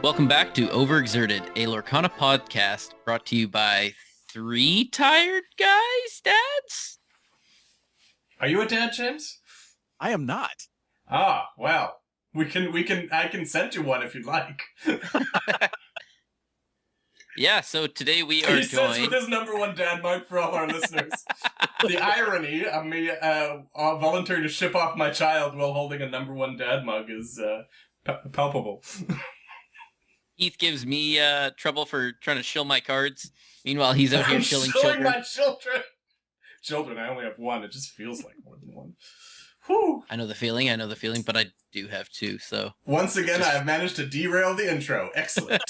Welcome back to Overexerted, a Lorcana podcast brought to you by three tired guys, dads? Are you a dad, James? I am not. Ah, well, I can send you one if you'd like. Yeah, so today we are He says with his number one dad mug for all our listeners. The irony of me volunteering to ship off my child while holding a number one dad mug is palpable. Heath gives me trouble for trying to shill my cards. Meanwhile, he's out here shilling children. My children. Children, I only have one. It just feels like more than one. Whew. I know the feeling, but I do have two, so... Once again, I have managed to derail the intro. Excellent.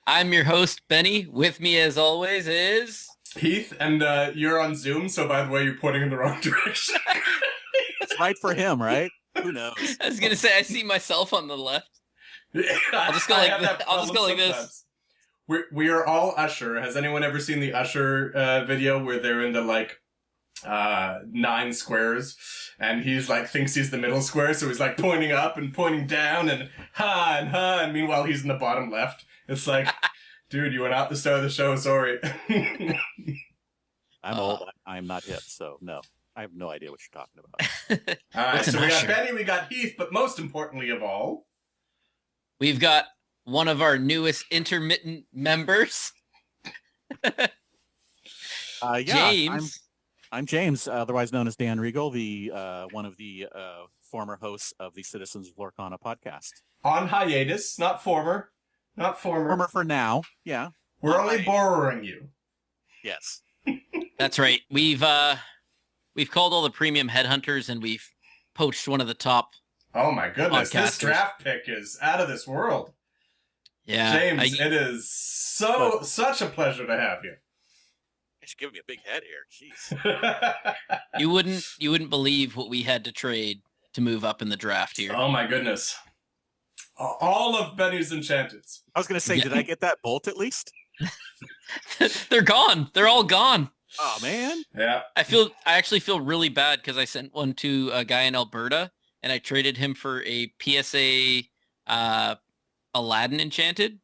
I'm your host, Benny. With me, as always, is... Heath, and you're on Zoom, so by the way, you're pointing in the wrong direction. It's right for him, right? Who knows? I was going to say, I see myself on the left. Yeah, I'll just go like this. I'll just go like this. We are all Usher. Has anyone ever seen the Usher video where they're in the, like, 9 squares, and he's like thinks he's the middle square, so he's like pointing up and pointing down and and meanwhile he's in the bottom left. It's like, dude, you went out the start of the show, sorry. I'm old. I'm not hip, so no. I have no idea what you're talking about. Alright, so we got Benny, we got Heath, but most importantly of all, we've got one of our newest intermittent members. James. I'm James, otherwise known as Dan Regal, the one of the former hosts of the Citizens of Lorcana podcast. On hiatus, not former. Not former. Former for now, yeah. We're only borrowing you. Yes. That's right. We've called all the premium headhunters and we've poached one of the top. Oh my goodness, podcasters. This draft pick is out of this world. Yeah. James, it is such a pleasure to have you. She's giving me a big head here. Jeez. You wouldn't believe what we had to trade to move up in the draft here. Oh my goodness. All of Benny's Enchanteds. I was going to say, Did I get that bolt at least? They're gone. They're all gone. Oh, man. Yeah. I actually feel really bad because I sent one to a guy in Alberta and I traded him for a PSA Aladdin Enchanted.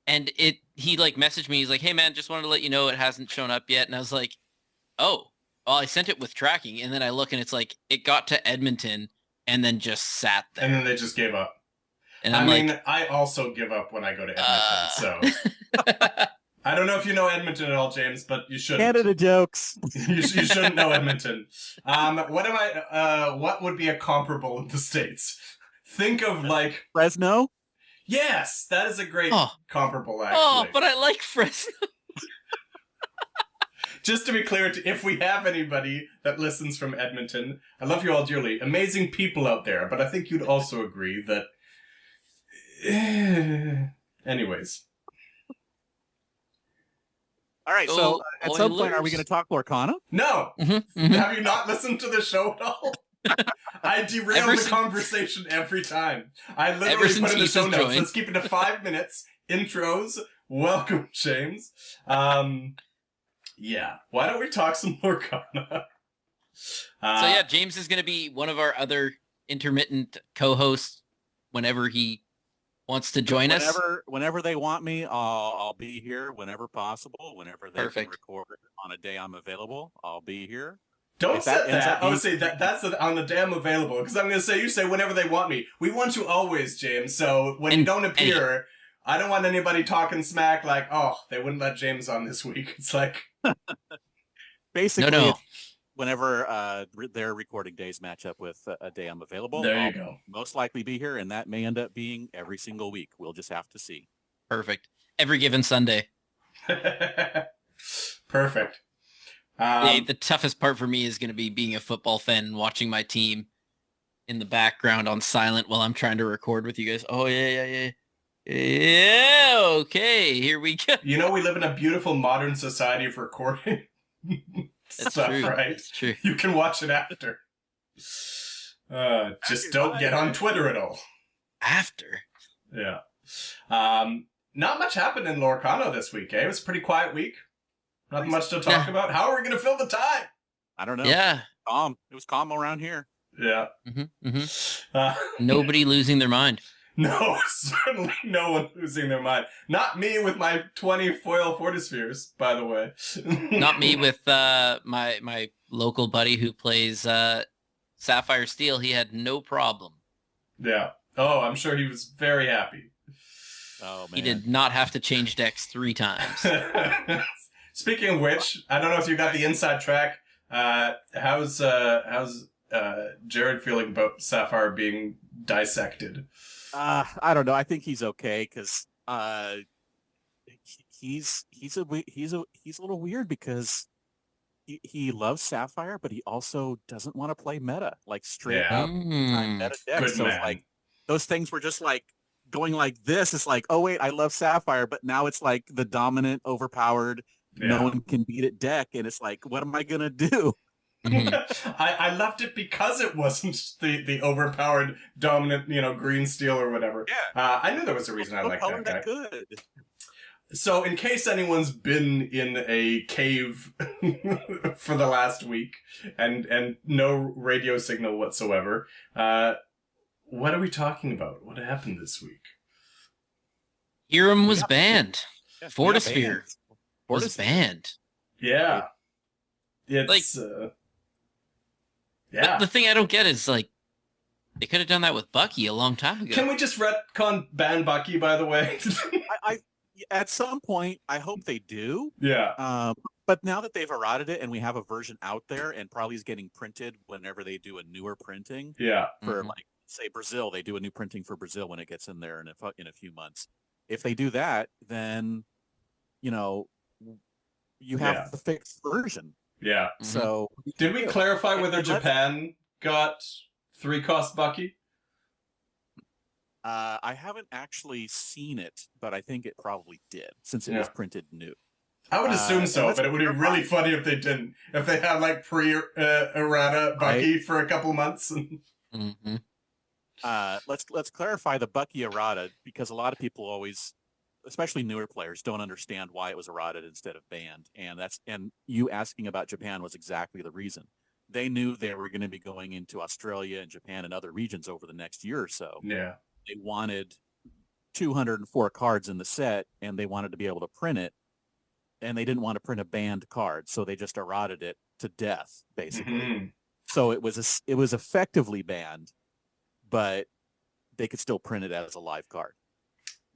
And he like messaged me. He's like, "Hey man, just wanted to let you know it hasn't shown up yet." And I was like, "Oh, well, I sent it with tracking." And then I look and it's like it got to Edmonton and then just sat there. And then they just gave up. And I mean, I also give up when I go to Edmonton. So I don't know if you know Edmonton at all, James, but you shouldn't. Canada jokes. you shouldn't know Edmonton. What would be a comparable in the States? Think of like Fresno. Yes, that is a great comparable, actually. Oh, but I like Fresno. Just to be clear, if we have anybody that listens from Edmonton, I love you all dearly. Amazing people out there, but I think you'd also agree that... Anyways. All right, so at some point, are we going to talk Lorcana? No! Mm-hmm, mm-hmm. Have you not listened to the show at all? I derail the conversation every time. I literally put in the show notes. Let's keep it to 5 minutes. Intros. Welcome, James. Yeah. Why don't we talk some Lorcana? So yeah, James is going to be one of our other intermittent co-hosts whenever he wants to join us. Whenever they want me, I'll be here whenever possible. Whenever they can record on a day I'm available, I'll be here. Don't set that. Oh, say that's on the damn available. Because I'm going to say, you say whenever they want me. We want you always, James. So when you don't appear, I don't want anybody talking smack like, oh, they wouldn't let James on this week. It's like... Basically, whenever their recording days match up with a day I'm available, I'll most likely be here. And that may end up being every single week. We'll just have to see. Perfect. Every given Sunday. Perfect. The toughest part for me is going to be being a football fan and watching my team in the background on silent while I'm trying to record with you guys. Oh, yeah. Yeah, okay, here we go. You know, we live in a beautiful modern society of recording That's stuff, true. right? That's true. You can watch it after. Just don't get on Twitter at all. After? Yeah. Not much happened in Lorcana this week, eh? It was a pretty quiet week. Nothing much to talk about. How are we going to fill the time? I don't know. Yeah. Calm. It was calm around here. Yeah. Mm-hmm, mm-hmm. Nobody losing their mind. No, certainly no one losing their mind. Not me with my 20 foil Fortispheres, by the way. Not me with my local buddy who plays Sapphire Steel. He had no problem. Yeah. Oh, I'm sure he was very happy. Oh, man. He did not have to change decks 3 times. Speaking of which, I don't know if you got the inside track. How's Jared feeling about Sapphire being dissected? I don't know. I think he's okay because he's a little weird because he loves Sapphire, but he also doesn't want to play meta, like straight up meta decks. Good so man. It's like those things were just like going like this. It's like, oh wait, I love Sapphire, but now it's like the dominant, overpowered, no one can beat it deck, and it's like, what am I gonna do? I loved it because it wasn't the overpowered dominant, green steel or whatever. Yeah. I knew there was a reason I liked that guy. Good. So in case anyone's been in a cave for the last week and no radio signal whatsoever, what are we talking about? What happened this week? Hiram was banned. Yeah, Fortisphere was banned. Yeah. It's yeah. But the thing I don't get is like they could have done that with Bucky a long time ago. Can we just retcon ban Bucky, by the way? I at some point I hope they do. Yeah. But now that they've eroded it and we have a version out there and probably is getting printed whenever they do a newer printing. Yeah. For like say Brazil, they do a new printing for Brazil when it gets in there in a few months. If they do that, then you have the fixed version. Yeah. So did we clarify whether Japan got 3-cost Bucky? I haven't actually seen it, but I think it probably did since it was printed new. I would assume so, but it would be really funny if they didn't. If they had like pre-errata Bucky for a couple months. Let's clarify the Bucky errata because a lot of people always, especially newer players, don't understand why it was eroded instead of banned, and you asking about Japan was exactly the reason. They knew they were going to be going into Australia and Japan and other regions over the next year or so. Yeah, they wanted 204 cards in the set, and they wanted to be able to print it, and they didn't want to print a banned card, so they just eroded it to death, basically. So it was effectively banned, but they could still print it as a live card.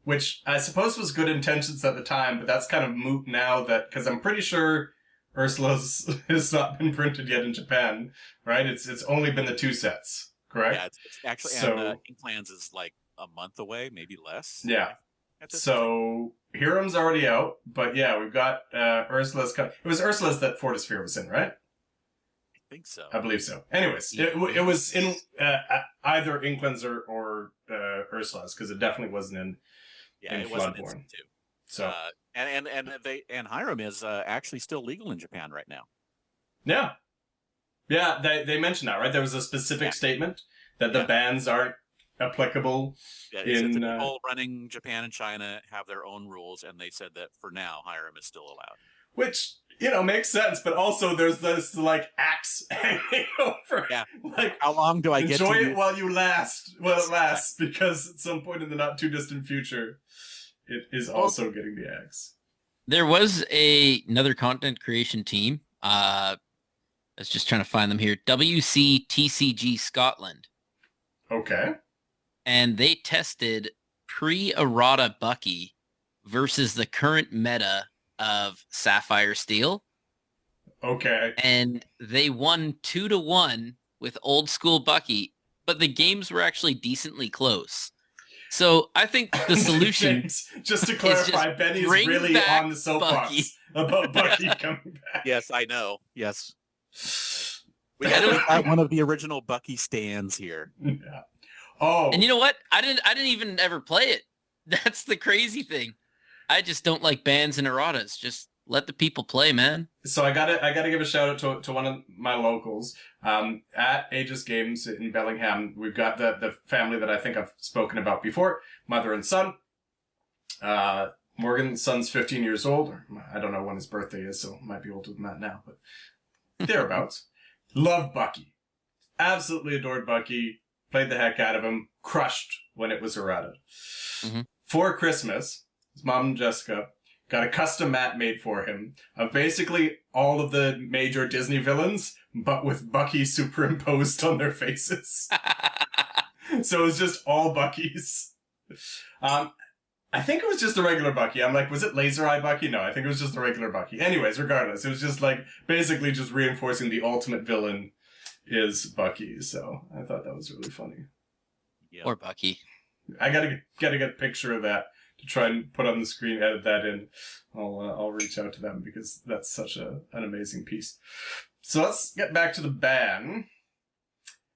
Which I suppose was good intentions at the time, but that's kind of moot now because I'm pretty sure Ursula's has not been printed yet in Japan, right? It's only been the 2 sets, correct? Yeah, it's actually, and Inklands is like a month away, maybe less. Yeah. So Hiram's already out, but yeah, we've got Ursula's. It was Ursula's that Fortisphere was in, right? I think so. I believe so. Anyways, it was in either Inklands or Ursula's because it definitely wasn't in. Yeah, it wasn't in too. So and Hiram is actually still legal in Japan right now. Yeah, yeah. They mentioned that, right? There was a specific statement that the bans aren't applicable. Yeah, the people running Japan and China have their own rules, and they said that for now Hiram is still allowed. Which makes sense, but also there's this like axe hanging over. Yeah. Like, how long do I get to enjoy it while you last? Well, it lasts because at some point in the not too distant future, it is also getting the axe. There was another content creation team. I was just trying to find them here. WCTCG Scotland. Okay. And they tested pre-errata Bucky versus the current meta of Sapphire Steel. Okay. And they won 2-1 with old school Bucky, but the games were actually decently close. So I think the solution, James, just to clarify, Benny is really on the soapbox about Bucky coming back. Yes, I know. Yes. We got one of the original Bucky stands here. Yeah. Oh. And you know what? I didn't even ever play it. That's the crazy thing. I just don't like bans and erratas. Just let the people play, man. So I gotta give a shout out to one of my locals. At Aegis Games in Bellingham, we've got the family that I think I've spoken about before, mother and son. Morgan's son's 15 years old. I don't know when his birthday is, so might be older than that now, but thereabouts. Love Bucky. Absolutely adored Bucky. played the heck out of him, crushed when it was errata. Mm-hmm. For Christmas, his mom, Jessica, got a custom mat made for him of basically all of the major Disney villains, but with Bucky superimposed on their faces. So it was just all Bucky's. I think it was just the regular Bucky. I'm like, was it Laser Eye Bucky? No, I think it was just the regular Bucky. Anyways, regardless, it was just like basically just reinforcing the ultimate villain is Bucky. So I thought that was really funny. Yep. Or Bucky. I gotta get a picture of that to try and put on the screen, edit that in. I'll reach out to them because that's such an amazing piece. So let's get back to the ban.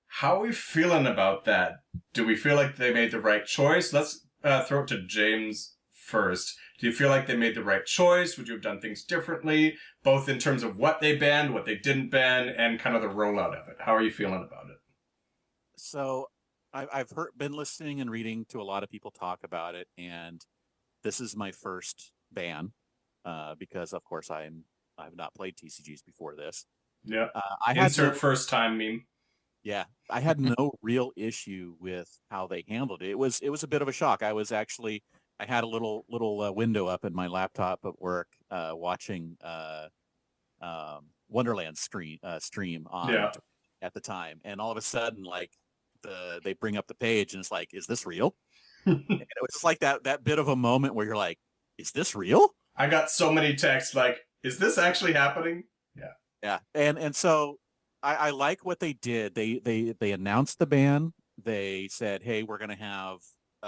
How are we feeling about that? Do we feel like they made the right choice? Let's throw it to James first. Do you feel like they made the right choice? Would you have done things differently? Both in terms of what they banned, what they didn't ban, and kind of the rollout of it. How are you feeling about it? So I've been listening and reading to a lot of people talk about it, and this is my first ban because, of course, I've not played TCGs before this. Yeah. I had Insert first time meme. Yeah, I had no real issue with how they handled it. It was a bit of a shock. I had a little window up in my laptop at work watching Wonderland stream on at the time, and all of a sudden, like they bring up the page and it's like, is this real? And it was just like that bit of a moment where you're like, is this real? I got so many texts like, is this actually happening? Yeah, and so I like what they did. They announced the ban. They said, hey, we're going to have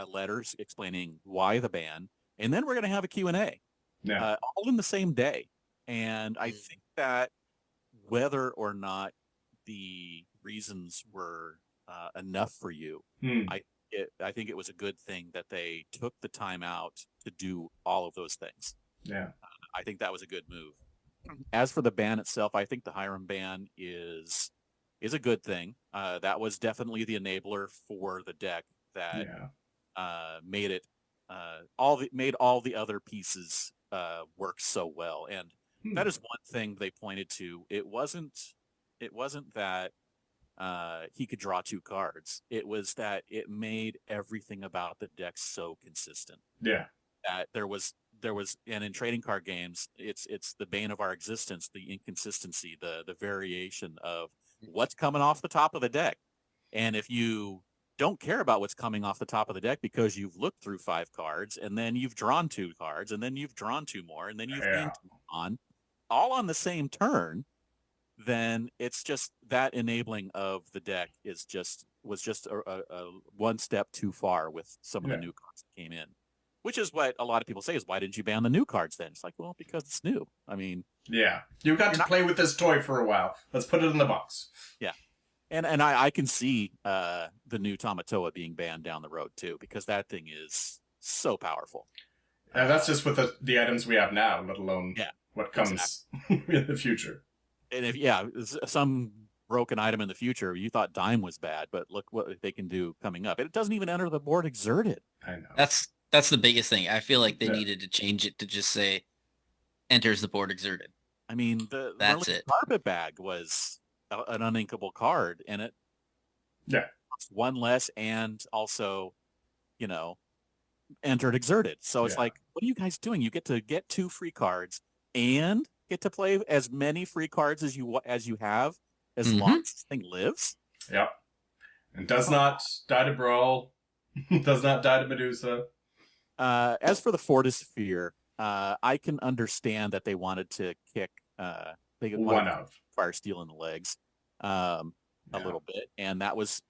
letters explaining why the ban, and then we're going to have a Q&A, all in the same day. And I think that whether or not the reasons were enough for you, I think it was a good thing that they took the time out to do all of those things. Yeah, I think that was a good move. As for the ban itself, I think the Hiram ban is a good thing. That was definitely the enabler for the deck that made it made all the other pieces work so well. And that is one thing they pointed to. It wasn't that he could draw 2 cards. It was that it made everything about the deck so consistent. Yeah. That there was and in trading card games, it's the bane of our existence, the inconsistency, the variation of what's coming off the top of the deck. And if you don't care about what's coming off the top of the deck because you've looked through 5 cards and then you've drawn 2 cards and then you've drawn 2 more and then you've gained 2 on all on the same turn, then it's just that enabling of the deck was just a one step too far with some of the new cards that came in. Which is what a lot of people say is, why didn't you ban the new cards then? It's like, well, because it's new. I mean... Yeah. You got to play with this toy for a while. Let's put it in the box. Yeah. And I can see the new Tamatoa being banned down the road, too, because that thing is so powerful. And that's just with the items we have now, let alone what comes in the future. And if some broken item in the future, you thought Dime was bad, but look what they can do coming up. And it doesn't even enter the board exerted. I know. That's the biggest thing. I feel like they needed to change it to just say, enters the board exerted. I mean, that's it. Carpet Bag was an uninkable card, and it one less and also, entered exerted. So it's like, what are you guys doing? You get to get 2 free cards and get to play as many free cards as you have as long as this thing lives. Yep. And does not die to Brawl, does not die to Medusa. As for the Fortisphere, I can understand that they wanted to kick Fire Steel in the legs a little bit, and that was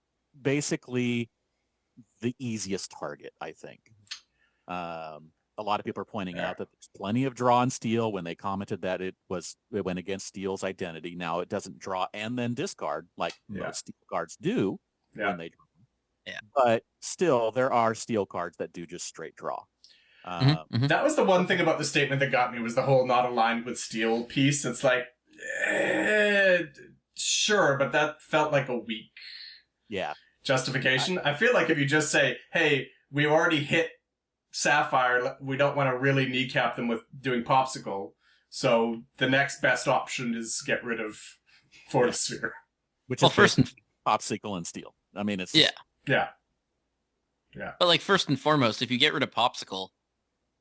basically the easiest target, I think. A lot of people are pointing out that there's plenty of draw and steal when they commented that it went against Steel's identity. Now it doesn't draw and then discard like most Steel cards do when they draw. Yeah. But still, there are Steel cards that do just straight draw. That was the one thing about the statement that got me, was the whole not aligned with Steel piece. It's like, sure, but that felt like a weak justification. I feel like if you just say, hey, we already hit Sapphire, we don't want to really kneecap them with doing Popsicle, so the next best option is get rid of Fortisphere. Which is first Popsicle and Steel. I mean, it's Yeah. Yeah. But like first and foremost, if you get rid of Popsicle,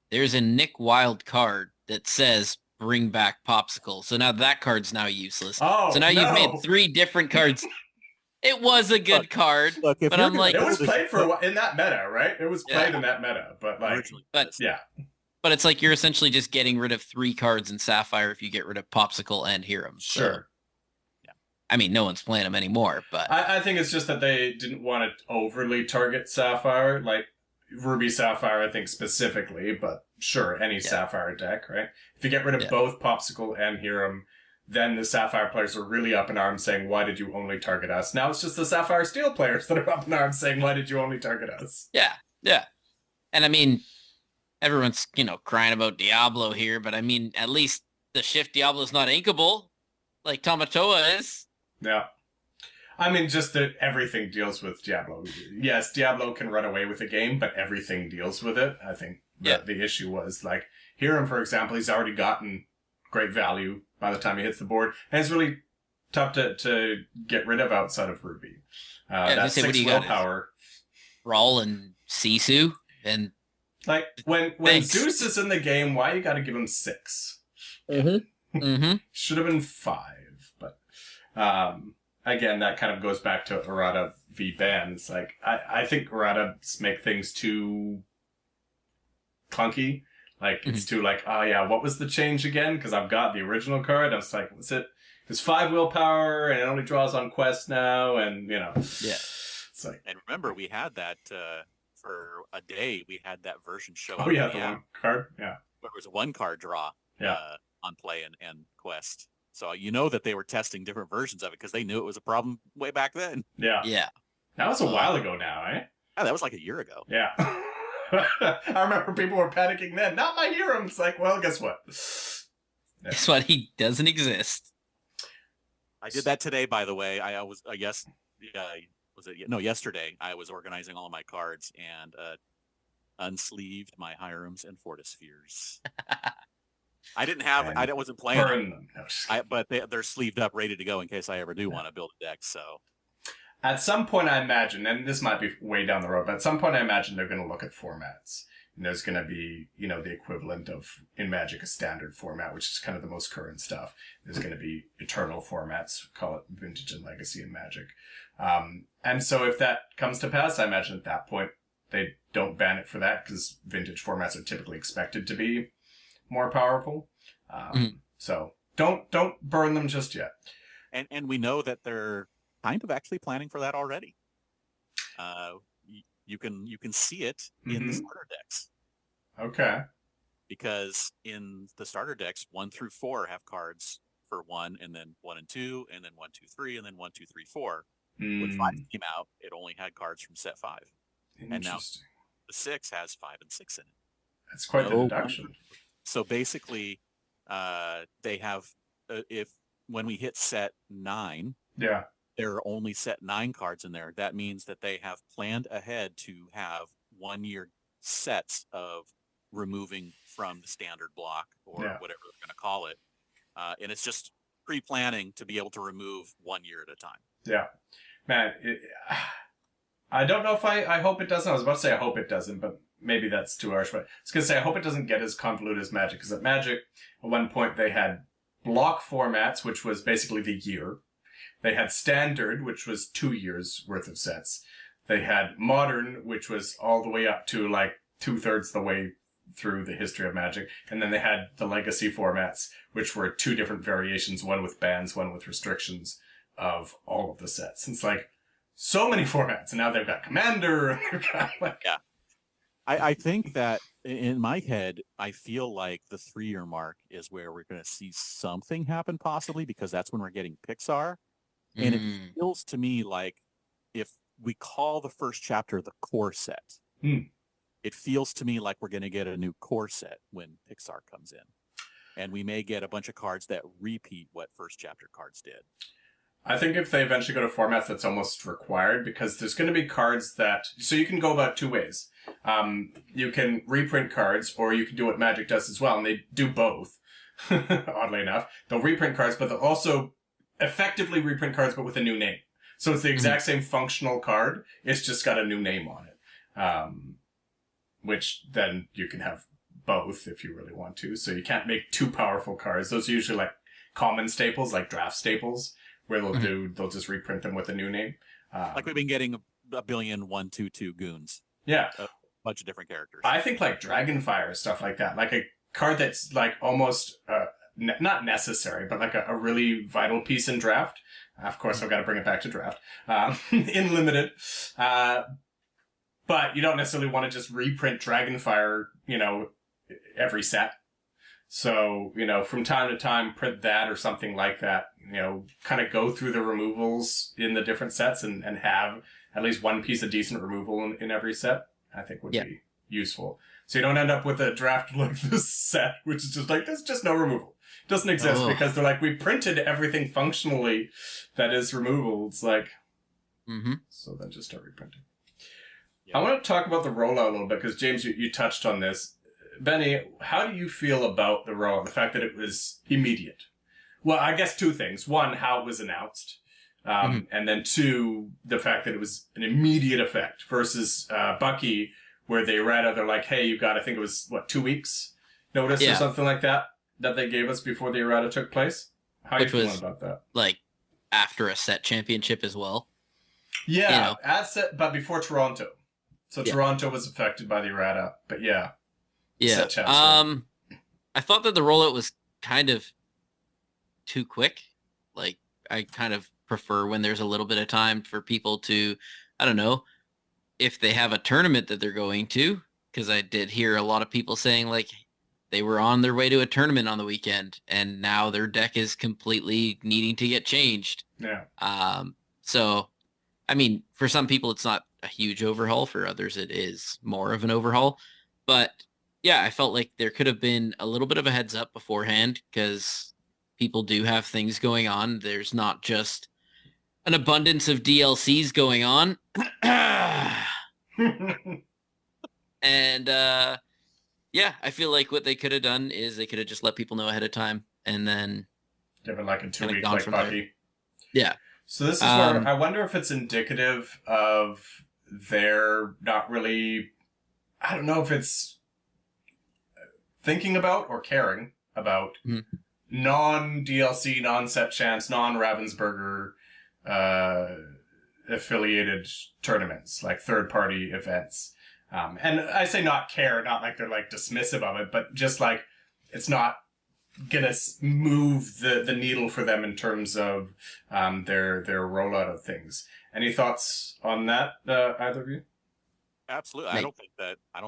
there's a Nick Wild card that says bring back Popsicle. So now that card's now useless. Oh, So now you've made no. 3 different cards. It was a good card, look, if but you're I'm gonna like, It was build played for a while in that meta, right? It was played Yeah. in that meta, but like, originally, but yeah, but it's like you're essentially just getting rid of 3 cards in Sapphire if you get rid of Popsicle and Hiram. sure. So, I mean, no one's playing them anymore, but I think it's just that they didn't want to overly target Sapphire, like Ruby Sapphire, I think specifically, but sure, any Sapphire deck, right? If you get rid of both Popsicle and Hiram, then the Sapphire players are really up in arms saying, why did you only target us? Now it's just the Sapphire Steel players that are up in arms saying, why did you only target us? yeah. And I mean, everyone's, crying about Diablo here, but I mean, at least the shift Diablo's not inkable like Tamatoa is. Yeah. I mean, just that everything deals with Diablo. Yes, Diablo can run away with a game, but everything deals with it. I think the issue was, like, Hiram, for example, he's already gotten great value by the time he hits the board, and it's really tough to get rid of outside of Ruby. That's 6 willpower. Rawl and Sisu, and... Like, when Zeus is in the game, why you gotta give him 6? Should have been 5, but... again, that kind of goes back to errata v ban. It's like, I think erratas make things too clunky. Like, it's too like, oh yeah, what was the change again? Because I've got the original card. I was like, what's it? It's 5 willpower, and it only draws on quest now, and, Yeah. It's like... And remember, we had that, for a day, we had that version show Oh up yeah, in the app, one card, yeah. where it was a 1-card draw Yeah. on play and quest. So you know that they were testing different versions of it because they knew it was a problem way back then. Yeah. Yeah. That was a while ago now, eh? Yeah, that was like a year ago. Yeah. I remember people were panicking then. Not my Hiram. It's like, well, guess what? Guess what? He doesn't exist. I did that today, by the way. I was, I guess, yesterday I was organizing all of my cards and unsleeved my Hirams and Fortispheres. I didn't have, I wasn't playing burn them. No, but they're sleeved up, ready to go in case I ever do want to build a deck. So at some point, I imagine, and this might be way down the road, but at some point, I imagine they're going to look at formats. And there's going to be, the equivalent of, in Magic, a standard format, which is kind of the most current stuff. There's going to be eternal formats, call it Vintage and Legacy in Magic. And so if that comes to pass, I imagine at that point, they don't ban it for that, because Vintage formats are typically expected to be more powerful. So don't burn them just yet. And we know that they're kind of actually planning for that already. You can see it in the starter decks. Okay. Because in the starter decks, 1 through 4 have cards for 1, and then 1 and 2, and then 1, 2, 3, and then 1, 2, 3, 4. When 5 came out, it only had cards from set 5. And now the 6 has 5 and 6 in it. That's quite the deduction. So basically, they have, when we hit set 9, there are only set 9 cards in there. That means that they have planned ahead to have 1-year sets of removing from the standard block or whatever they're going to call it. And it's just pre-planning to be able to remove 1 year at a time. Yeah. Man, I don't know if I hope it doesn't. I was about to say I hope it doesn't, but maybe that's too harsh. But I was going to say I hope it doesn't get as convoluted as Magic, because at Magic, at one point they had block formats, which was basically the year. They had standard, which was 2 years worth of sets. They had modern, which was all the way up to like 2/3 the way through the history of Magic. And then they had the legacy formats, which were 2 different variations, one with bans, one with restrictions of all of the sets. It's like so many formats. And now they've got Commander. And they've got like... Yeah. I think that in my head, I feel like the 3-year mark is where we're going to see something happen possibly, because that's when we're getting Pixar. And it feels to me like if we call the first chapter the core set, it feels to me like we're going to get a new core set when Pixar comes in. And we may get a bunch of cards that repeat what first chapter cards did. I think if they eventually go to formats, that's almost required, because there's going to be cards that... So you can go about 2 ways. You can reprint cards, or you can do what Magic does as well, and they do both, oddly enough. They'll reprint cards, but they'll also effectively reprint cards, but with a new name. So it's the exact same functional card. It's just got a new name on it. Which then you can have both if you really want to. So you can't make too powerful cards. Those are usually like common staples, like draft staples, where they'll just reprint them with a new name. Like we've been getting a billion 1/2/2 goons. Yeah. A bunch of different characters. I think like Dragonfire, stuff like that. Like a card that's like almost not necessary, but like a really vital piece in draft. Of course, I've got to bring it back to draft. In limited. But you don't necessarily want to just reprint Dragonfire, every set. So, from time to time, print that or something like that. Kind of go through the removals in the different sets and have at least one piece of decent removal in every set, I think would be useful. So you don't end up with a draft like this set, which is just like, there's just no removal. It doesn't exist because they're like, we printed everything functionally that is removable. It's like, so then just start reprinting. I want to talk about the rollout a little bit because, James, you touched on this. Benny, how do you feel about the rollout, the fact that it was immediate? Well, I guess two things. One, how it was announced. And then two, the fact that it was an immediate effect versus Bucky, where they read they're like, hey, you've got, I think it was, 2 weeks notice or something like that they gave us before the errata took place? How are you feeling about that? Like, after a set championship as well? Yeah, as set, but before Toronto. So Toronto was affected by the errata, but yeah. Yeah. I thought that the rollout was kind of too quick. Like, I kind of prefer when there's a little bit of time for people to, I don't know, if they have a tournament that they're going to, because I did hear a lot of people saying like they were on their way to a tournament on the weekend and now their deck is completely needing to get changed. Yeah. So, I mean, for some people it's not a huge overhaul. For others it is more of an overhaul. But yeah, I felt like there could have been a little bit of a heads up beforehand because people do have things going on. There's not just an abundance of DLCs going on. And yeah, I feel like what they could have done is they could have just let people know ahead of time and then give it like a 2 week like Bucky. Yeah. So this is where I wonder if it's indicative of their not really, I don't know if it's thinking about or caring about non-DLC, non-set chance, non-Ravensburger affiliated tournaments, like third-party events. And I say not care, not like they're like dismissive of it, but just like it's not gonna move the needle for them in terms of their rollout of things. Any thoughts on that, either of you? Absolutely. I don't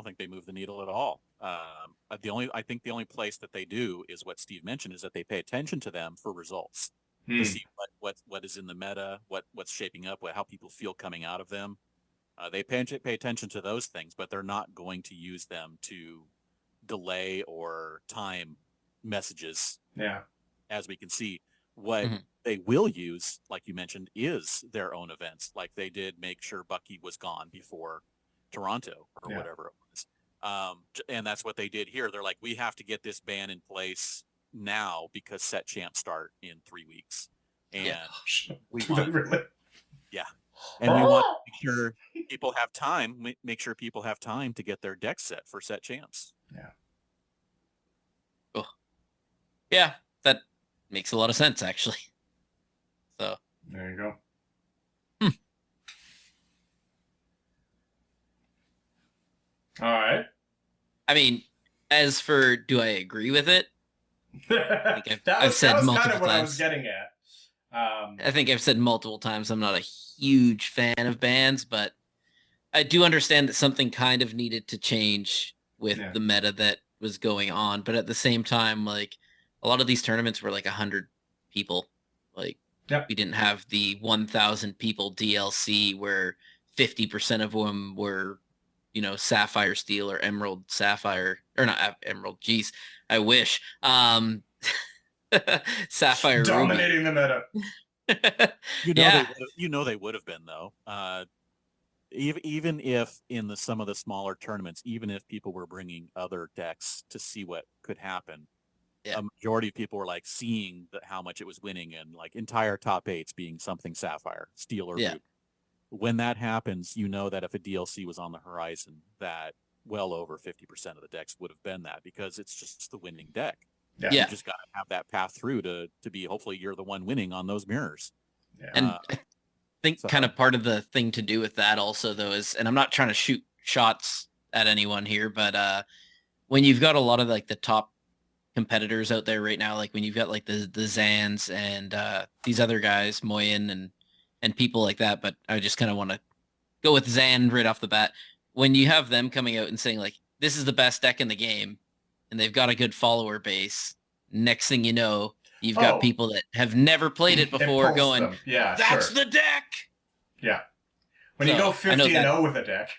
think they move the needle at all. I think the only place that they do is what Steve mentioned, is that they pay attention to them for results to see what is in the meta, what's shaping up, how people feel coming out of them. They pay attention to those things, but they're not going to use them to delay or time messages. Yeah. As we can see, what they will use, like you mentioned, is their own events. Like they did make sure Bucky was gone before Toronto or whatever it was. And that's what they did here. They're like, we have to get this ban in place now because set champs start in 3 weeks. And we want and we want to make sure people have time, to get their deck set for set champs. Yeah. Oh. Yeah, that makes a lot of sense, actually. So there you go. All right. I mean, as for do I agree with it? I've said multiple kind of what times. I was getting at. I think I've said multiple times I'm not a huge fan of bans, but I do understand that something kind of needed to change with the meta that was going on. But at the same time, like a lot of these tournaments were like 100 people. Like we didn't have the 1,000 people DLC where 50% of them were, Sapphire Steel or Emerald Sapphire, or not Emerald. Geez, I wish. Sapphire dominating Ruby. the meta. They would have been though. Even if in some of the smaller tournaments, even if people were bringing other decks to see what could happen, Yeah. a majority of people were like seeing how much it was winning and like entire top eights being something sapphire, steel or Yeah. ruby. When that happens, you know that if a DLC was on the horizon, that well over 50% of the decks would have been that, because it's just the winning deck. Yeah. You just got to have that path through to be, hopefully you're the one winning on those mirrors. Yeah. And I think kind of part of the thing to do with that also, though, is, and I'm not trying to shoot shots at anyone here, but when you've got a lot of like the top competitors out there right now, like when you've got like the Zans and these other guys, Moyen and people like that, but I just kind of want to go with Zan right off the bat. When you have them coming out and saying like, this is the best deck in the game, and they've got a good follower base, next thing you know, you've got people that have never played it before going, yeah, that's the deck. Yeah. When you go 50-0 with a deck.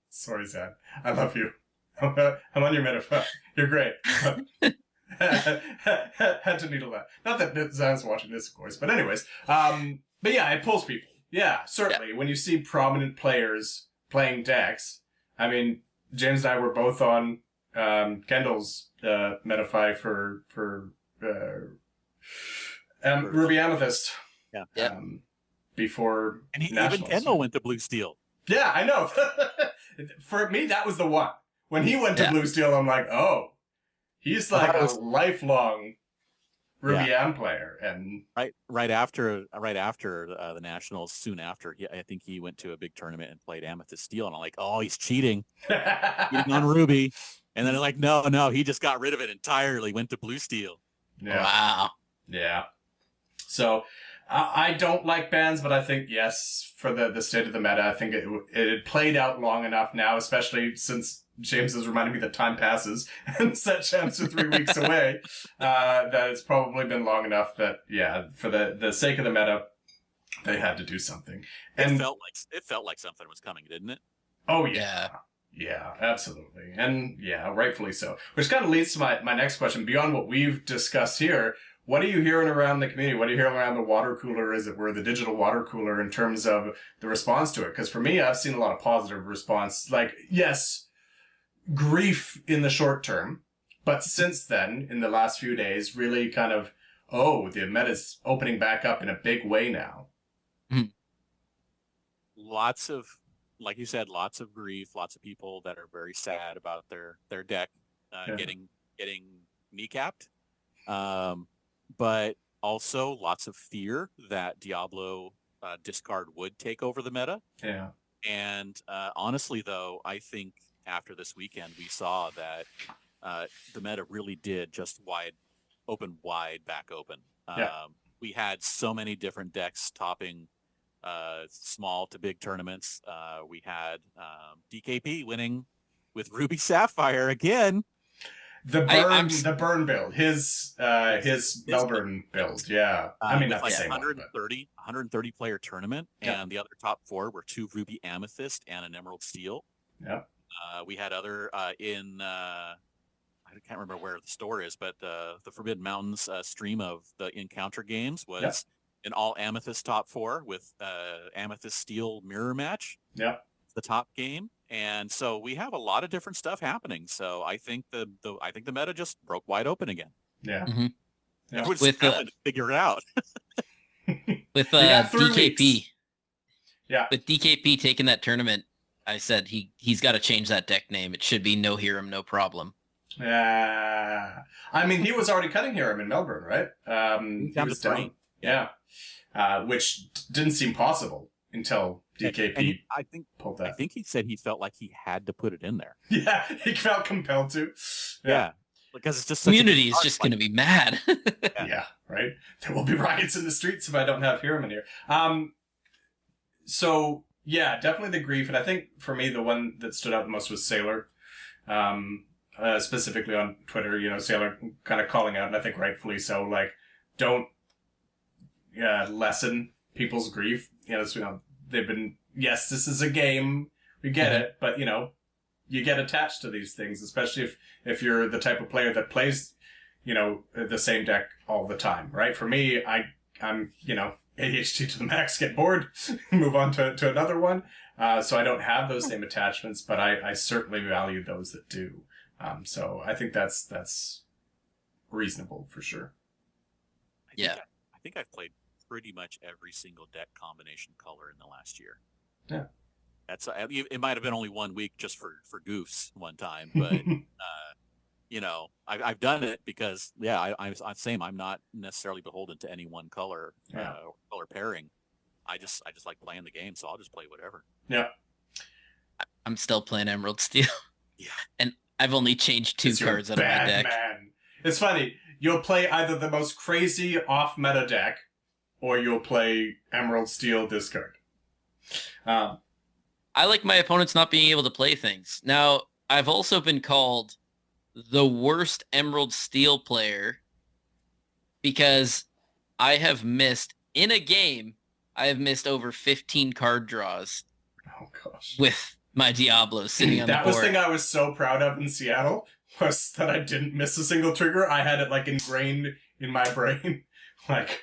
Sorry, Zan. I love you. I'm on your metaphor. You're great. Had to needle that. Not that Zan's watching this, of course. But anyways. But yeah, it pulls people. Yeah, certainly. Yeah. When you see prominent players playing decks, I mean, James and I were both on Kendall's Metafy for Ruby Amethyst. Yeah. Before and even Kendall went to Blue Steel. Yeah, I know. For me, that was the one. When he went to Blue Steel, I'm like, oh, he's like a lifelong Ruby Am player. And right after the Nationals, soon after, I think he went to a big tournament and played Amethyst Steel, and I'm like, oh, he's cheating, cheating on Ruby. And then they're like, no, he just got rid of it entirely, went to Blue Steel. Yeah. Wow. Yeah. So I don't like bans, but I think, yes, for the state of the meta, I think it played out long enough now, especially since James has reminded me that time passes and set champs are 3 weeks away, that it's probably been long enough that, yeah, for the sake of the meta, they had to do something. And it felt like something was coming, didn't it? Oh, yeah. Yeah, absolutely. And yeah, rightfully so. Which kind of leads to my next question. Beyond what we've discussed here, what are you hearing around the community? What are you hearing around the water cooler, as it were, the digital water cooler, in terms of the response to it? Because for me, I've seen a lot of positive response. Like, yes, grief in the short term, but since then, in the last few days, really kind of, the meta's opening back up in a big way now. Lots of, like you said, lots of grief, lots of people that are very sad about their deck getting kneecapped. But also lots of fear that Diablo discard would take over the meta. Yeah. And honestly, though, I think after this weekend, we saw that the meta really did just wide back open. We had so many different decks topping small to big tournaments. We had DKP winning with Ruby Sapphire again. The burn build, his Melbourne build, yeah. I mean, not like the same 130 player tournament, and the other top four were 2 Ruby Amethyst and an Emerald Steel. Yeah. We had other I can't remember where the store is, but the Forbidden Mountains stream of the Encounter games was an all Amethyst top 4 with Amethyst Steel mirror match. Yeah. The top game. And so we have a lot of different stuff happening. So I think the meta just broke wide open again. Yeah. Mm-hmm. Yeah. With to figure it out. With DKP. Weeks. Yeah. With DKP taking that tournament, I said he's got to change that deck name. It should be No Hiram, No Problem. Yeah. I mean, he was already cutting Hiram in Melbourne, right? He was down. Yeah. Which didn't seem possible until DKP pulled that. I think he said he felt like he had to put it in there. Yeah, he felt compelled to. Yeah. Because it's just community is just going to be mad. Yeah, right? There will be riots in the streets if I don't have Hiram in here. So, yeah, definitely the grief. And I think, for me, the one that stood out the most was Sailor. Specifically on Twitter, Sailor kind of calling out, and I think rightfully so, like, don't lessen people's grief. They've been, yes, this is a game, we get it, but, you get attached to these things, especially if you're the type of player that plays, the same deck all the time, right? For me, I'm, ADHD to the max, get bored, move on to another one. So I don't have those same attachments, but I certainly value those that do. So I think that's reasonable for sure. I think I've played pretty much every single deck combination color in the last year. Yeah. That's it might have been only 1 week just for goofs one time, but I've done it because I'm same. I'm not necessarily beholden to any one color color pairing. I just like playing the game, so I'll just play whatever. Yeah. I'm still playing Emerald Steel. Yeah. And I've only changed 2 cards out of my deck. Man. It's funny. You'll play either the most crazy off-meta deck, or you'll play Emerald Steel discard. I like my opponents not being able to play things. Now, I've also been called the worst Emerald Steel player because I have missed, in a game, I have missed over 15 card draws. Oh, gosh. With my Diablo sitting on the board. That was the thing I was so proud of in Seattle, was that I didn't miss a single trigger. I had it, like, ingrained in my brain. Like,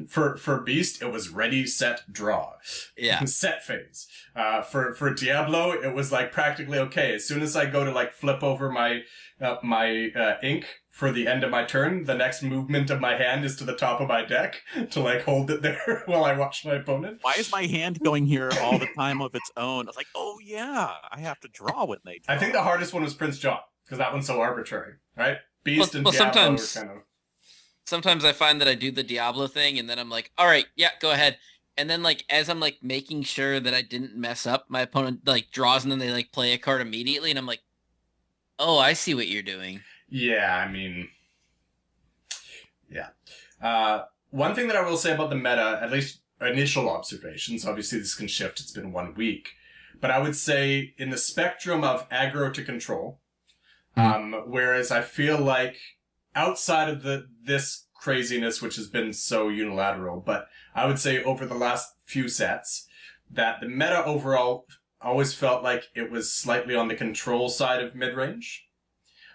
for Beast, it was ready, set, draw. Yeah. Set phase. For Diablo, it was, like, practically okay. As soon as I go to, like, flip over my ink for the end of my turn, the next movement of my hand is to the top of my deck to, like, hold it there while I watch my opponent. Why is my hand going here all the time of its own? I was like, oh, yeah, I have to draw when they draw. I think the hardest one was Prince John, because that one's so arbitrary, right? Beast and Diablo were kind of... Sometimes I find that I do the Diablo thing, and then I'm like, all right, yeah, go ahead. And then, like, as I'm, like, making sure that I didn't mess up, my opponent, like, draws, and then they, like, play a card immediately, and I'm like, oh, I see what you're doing. Yeah, I mean... Yeah. One thing that I will say about the meta, at least initial observations, obviously this can shift, it's been 1 week, but I would say in the spectrum of aggro to control, whereas I feel like outside of this craziness, which has been so unilateral, but I would say over the last few sets, that the meta overall always felt like it was slightly on the control side of mid-range.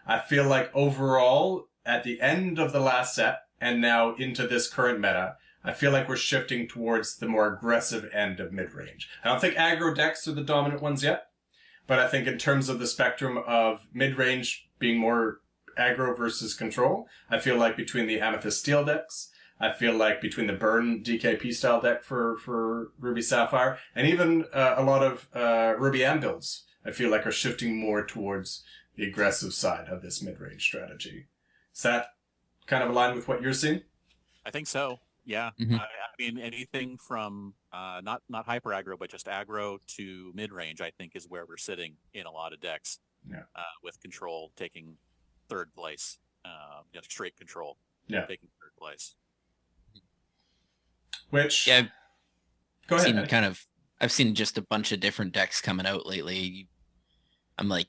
I feel like overall, at the end of the last set, and now into this current meta, I feel like we're shifting towards the more aggressive end of mid-range. I don't think aggro decks are the dominant ones yet, but I think in terms of the spectrum of mid-range being more aggro versus control, I feel like between the Amethyst Steel decks, I feel like between the Burn DKP style deck for Ruby Sapphire, and even a lot of Ruby Am builds, I feel like are shifting more towards the aggressive side of this mid-range strategy. Is that kind of aligned with what you're seeing? I think so. Yeah. Mm-hmm. I mean, anything from not hyper aggro, but just aggro to mid range, I think, is where we're sitting in a lot of decks. Yeah. With control taking third place, straight control. Yeah. Taking third place. Which go ahead. I've seen just a bunch of different decks coming out lately. I'm like,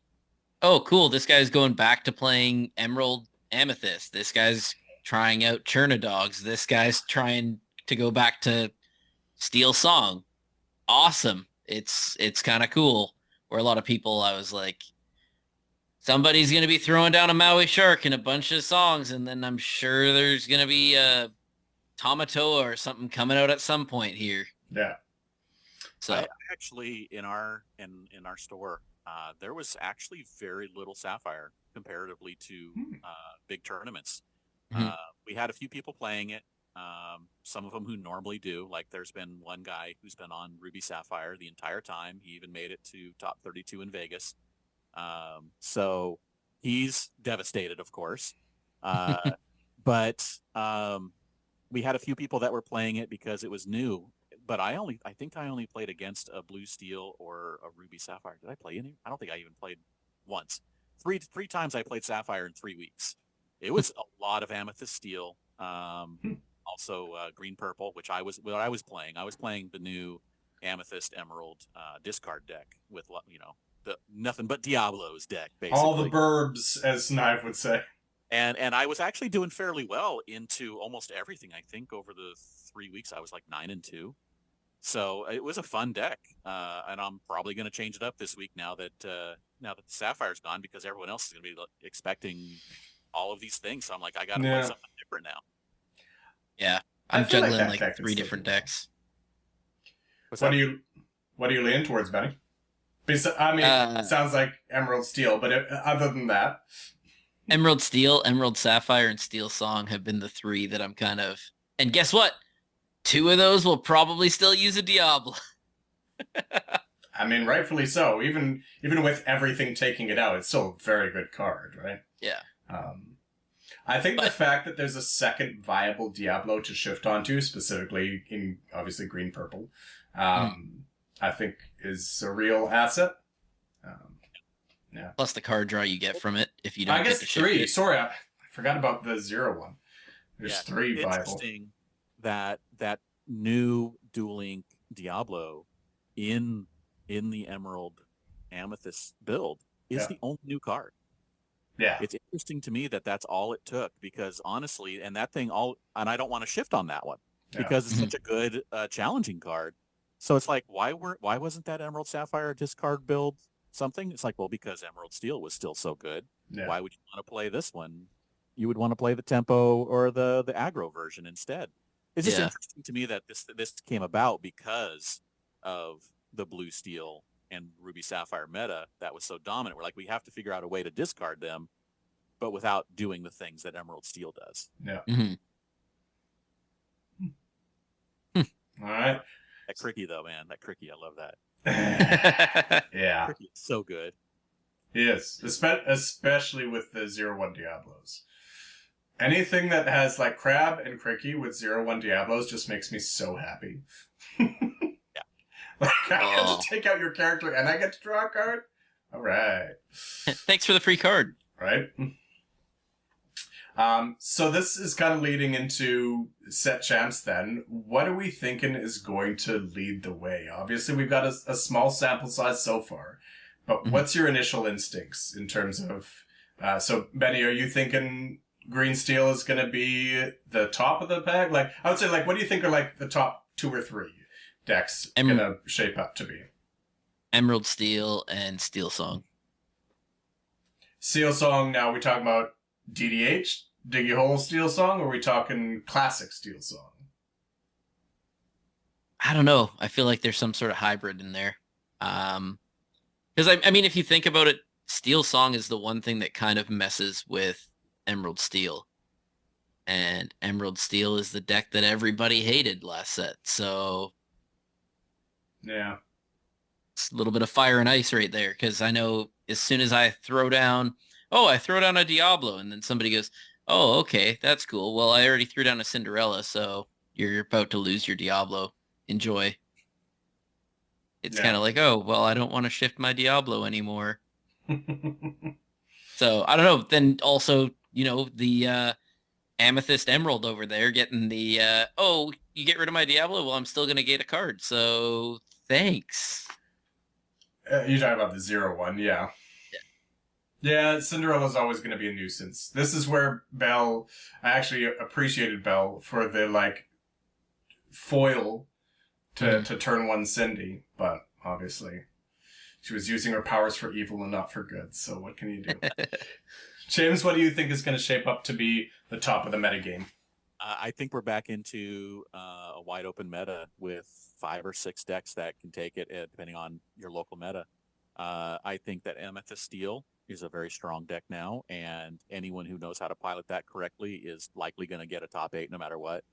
oh, cool. This guy's going back to playing Emerald Amethyst. This guy's trying out Chernodogs. This guy's trying to go back to Steel Song. Awesome. It's kind of cool. Where a lot of people, I was like, somebody's going to be throwing down a Maui Shark in a bunch of songs, and then I'm sure there's going to be a Tamatoa or something coming out at some point here. Yeah. So actually, in our store, there was actually very little Sapphire comparatively to big tournaments. Mm-hmm. We had a few people playing it. Some of them who normally do. Like there's been one guy who's been on Ruby Sapphire the entire time. He even made it to top 32 in Vegas. So he's devastated, of course. But we had a few people that were playing it because it was new. But I think I only played against a Blue Steel or a Ruby Sapphire. Did I play any? I don't think I even played once. Three times I played Sapphire in 3 weeks. It was a lot of Amethyst Steel. Also Green Purple, which I was playing. I was playing the new Amethyst Emerald discard deck with the nothing but Diablo's deck, basically. All the burbs, as Knive would say. And I was actually doing fairly well into almost everything. I think over the 3 weeks I was like 9-2. So it was a fun deck, and I'm probably going to change it up this week now that the Sapphire's gone, because everyone else is going to be expecting all of these things. So I'm like, I got to play something different now. Yeah, I'm juggling like 3 different decks. What do you lean towards, Benny? I mean, it sounds like Emerald Steel, but other than that, Emerald Steel, Emerald Sapphire, and Steel Song have been the three that I'm kind of. And guess what? Two of those will probably still use a Diablo. I mean, rightfully so. Even with everything taking it out, it's still a very good card, right? Yeah. I think the But fact that there's a second viable Diablo to shift onto, specifically in obviously green purple, I think is a real asset. Yeah. plus the card draw you get from it if you I don't guess get to shift three. it. Sorry, I forgot about the 0-1. There's Yeah, three viable. interesting that that new Dual Link Diablo in the Emerald Amethyst build is Yeah. the only new card. Yeah. It's interesting to me that that's all it took, because honestly, and that thing and I don't want to shift on that one Yeah. because it's such a good challenging card. So it's like, why wasn't that Emerald Sapphire discard build something? It's like, well, because Emerald Steel was still so good. Yeah. Why would you want to play this one? You would want to play the tempo or the aggro version instead. It's just Yeah. interesting to me that this came about because of the blue steel and ruby sapphire meta that was so dominant. We're like, we have to figure out a way to discard them, but without doing the things that Emerald Steel does. Yeah. Mhm. All right. That Cricky though, man, that Cricky, I love that. Yeah. Cricky is so good. Yes, especially with the 0-1 Diablos. Anything that has like Crab and Cricky with 0-1 Diablos just makes me so happy. Yeah. Like, I get Oh. to take out your character and I get to draw a card? Alright. Thanks for the free card. Right? So this is kind of leading into set champs then. What are we thinking is going to lead the way? Obviously, we've got a small sample size so far. But what's your initial instincts in terms of... so, Benny, are you thinking Green Steel is going to be the top of the pack? Like, I would say, like, what do you think are, like, the top 2 or 3 decks going to shape up to be? Emerald Steel and Steel Song. Steel Song, now are we talking about DDH, Diggy Hole Steel Song, or are we talking classic Steel Song? I don't know. I feel like there's some sort of hybrid in there. Because I mean, if you think about it, Steel Song is the one thing that kind of messes with Emerald Steel. And Emerald Steel is the deck that everybody hated last set. So Yeah. it's a little bit of fire and ice right there. Because I know as soon as I throw down a Diablo, and then somebody goes, oh, okay, that's cool. Well, I already threw down a Cinderella, so you're about to lose your Diablo. Enjoy. It's kind of like, oh, well, I don't want to shift my Diablo anymore. So I don't know. Then also, the Amethyst Emerald over there getting the, you get rid of my Diablo? Well, I'm still going to get a card. So thanks. You're talking about the 0-1, yeah. Yeah, Cinderella's always going to be a nuisance. This is where I actually appreciated Belle for the, like, foil to turn 1 Cindy, but obviously she was using her powers for evil and not for good, so what can you do? James, what do you think is going to shape up to be the top of the metagame? I think we're back into a wide open meta with 5 or 6 decks that can take it, depending on your local meta. I think that Amethyst Steel is a very strong deck now, and anyone who knows how to pilot that correctly is likely going to get a top 8 no matter what.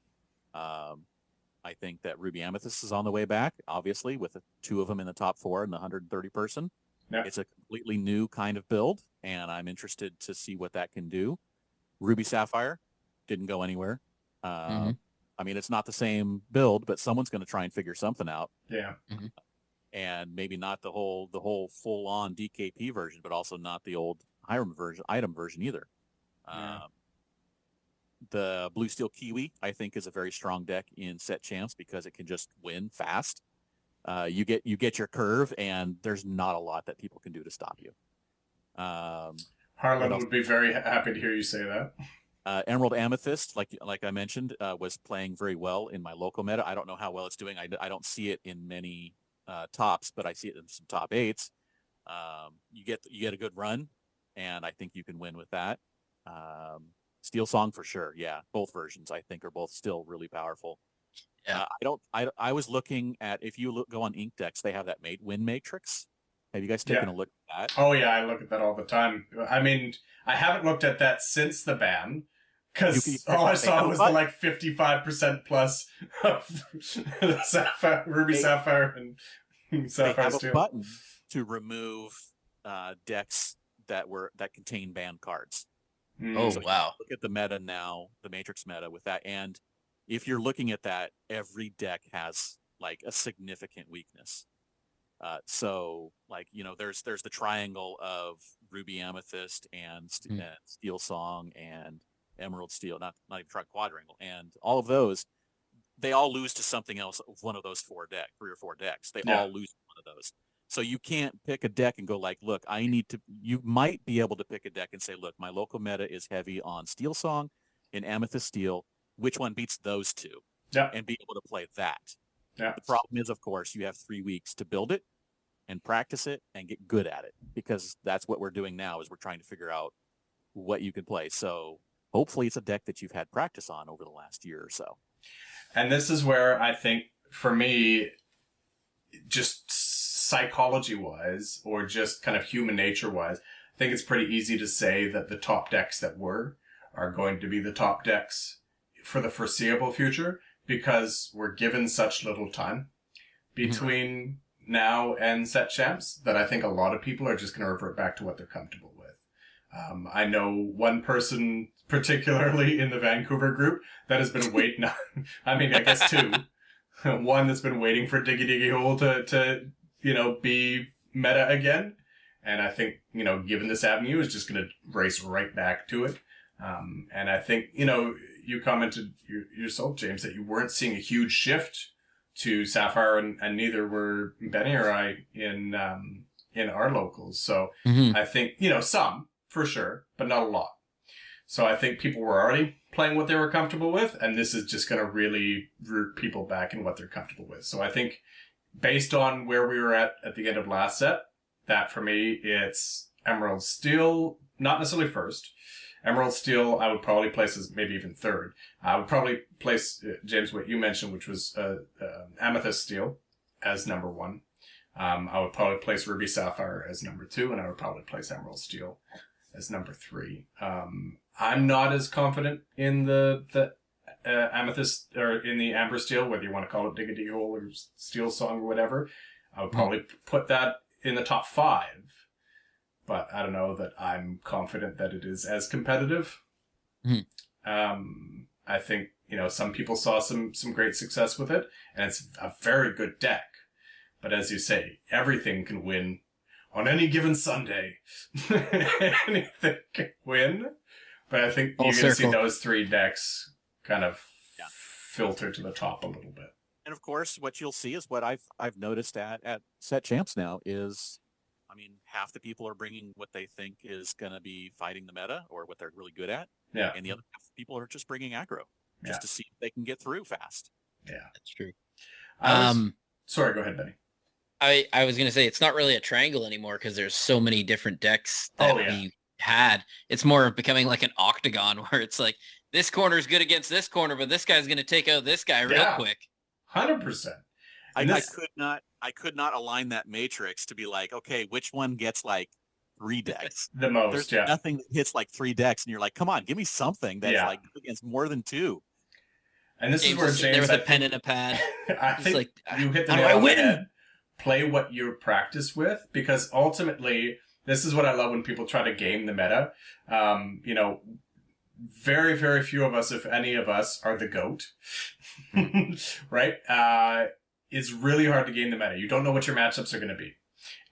I think that Ruby Amethyst is on the way back, obviously, with 2 of them in the top 4 in the 130 person. Yeah. It's a completely new kind of build, and I'm interested to see what that can do. Ruby Sapphire didn't go anywhere. I mean, it's not the same build, but someone's going to try and figure something out. Yeah. And maybe not the whole full on DKP version, but also not the old item version either. The Blue Steel Kiwi, I think, is a very strong deck in set champs because it can just win fast. You get your curve, and there's not a lot that people can do to stop you. Harlan would be very happy to hear you say that. Emerald Amethyst, like I mentioned, was playing very well in my local meta. I don't know how well it's doing. I don't see it in many tops, but I see it in some top 8s. You get a good run, and I think you can win with that. Steel Song for sure. Yeah, both versions I think are both still really powerful. Yeah. I was looking at, if you go on Ink Decks, they have that win matrix. Have you guys taken a look at that? Oh, yeah, I look at that all the time. I mean, I haven't looked at that since the ban, because all I saw was the, like, 55% plus of Sapphire, Ruby Sapphire and Sapphire they have Steel. a button to remove decks that contain banned cards. Oh, So wow. look at the meta now, the Matrix meta with that. And if you're looking at that, every deck has like a significant weakness. So like, there's the triangle of Ruby Amethyst and Steel Song and Emerald Steel, not even quadrangle. And all of those, they all lose to something else, one of those 3 or 4 decks. They all lose one of those. So you can't pick a deck and go like, look, you might be able to pick a deck and say, look, my local meta is heavy on Steel Song and Amethyst Steel. Which one beats those two? And be able to play that. The problem is, of course, you have 3 weeks to build it and practice it and get good at it, because that's what we're doing now, is we're trying to figure out what you can play. So hopefully it's a deck that you've had practice on over the last year or so. And this is where I think, for me, just psychology-wise, or just kind of human nature-wise, I think it's pretty easy to say that the top decks that are going to be the top decks for the foreseeable future, because we're given such little time between now and set champs, that I think a lot of people are just going to revert back to what they're comfortable with. I know one person, particularly in the Vancouver group, that has been waiting on, I mean, I guess 2. One that's been waiting for Diggy Diggy Hole to be meta again. And I think, given this avenue, is just going to race right back to it. And I think, you commented yourself, James, that you weren't seeing a huge shift to Sapphire, and neither were Benny or I in our locals. So I think, some, for sure, but not a lot. So I think people were already playing what they were comfortable with, and this is just going to really root people back in what they're comfortable with. So I think, based on where we were at the end of last set, that for me, it's Emerald Steel, not necessarily first. Emerald Steel, I would probably place as maybe even third. I would probably place, James, what you mentioned, which was Amethyst Steel, as number 1. I would probably place Ruby Sapphire as number 2, and I would probably place Emerald Steel as number 3. I'm not as confident in the Amethyst, or in the Amber Steel, whether you want to call it Digga Digga Hole or Steel Song or whatever. I would probably put that in the top 5. But I don't know that I'm confident that it is as competitive. I think, some people saw some great success with it, and it's a very good deck. But as you say, everything can win on any given Sunday. Anything can win. But I think you're going to see those 3 decks kind of filter to the top a little bit. And of course, what you'll see is what I've noticed at set champs now is, I mean, half the people are bringing what they think is going to be fighting the meta, or what they're really good at. Yeah. And the other half of people are just bringing aggro, just to see if they can get through fast. Yeah. That's true. Sorry, go ahead, Benny. I was going to say, it's not really a triangle anymore, because there's so many different decks that we had. It's more of becoming like an octagon, where it's like, this corner is good against this corner, but this guy's going to take out this guy real quick. 100%. I could not align that matrix to be like, okay, which one gets like 3 decks? The most, There's nothing that hits like 3 decks, and you're like, come on, give me something that's like against more than 2. And this is where James, there with a pen and a pad. I think like, you hit the nail on the head. Play what you practice with, because ultimately, this is what I love when people try to game the meta. Very, very few of us, if any of us, are the GOAT. Right? It's really hard to game the meta. You don't know what your matchups are going to be.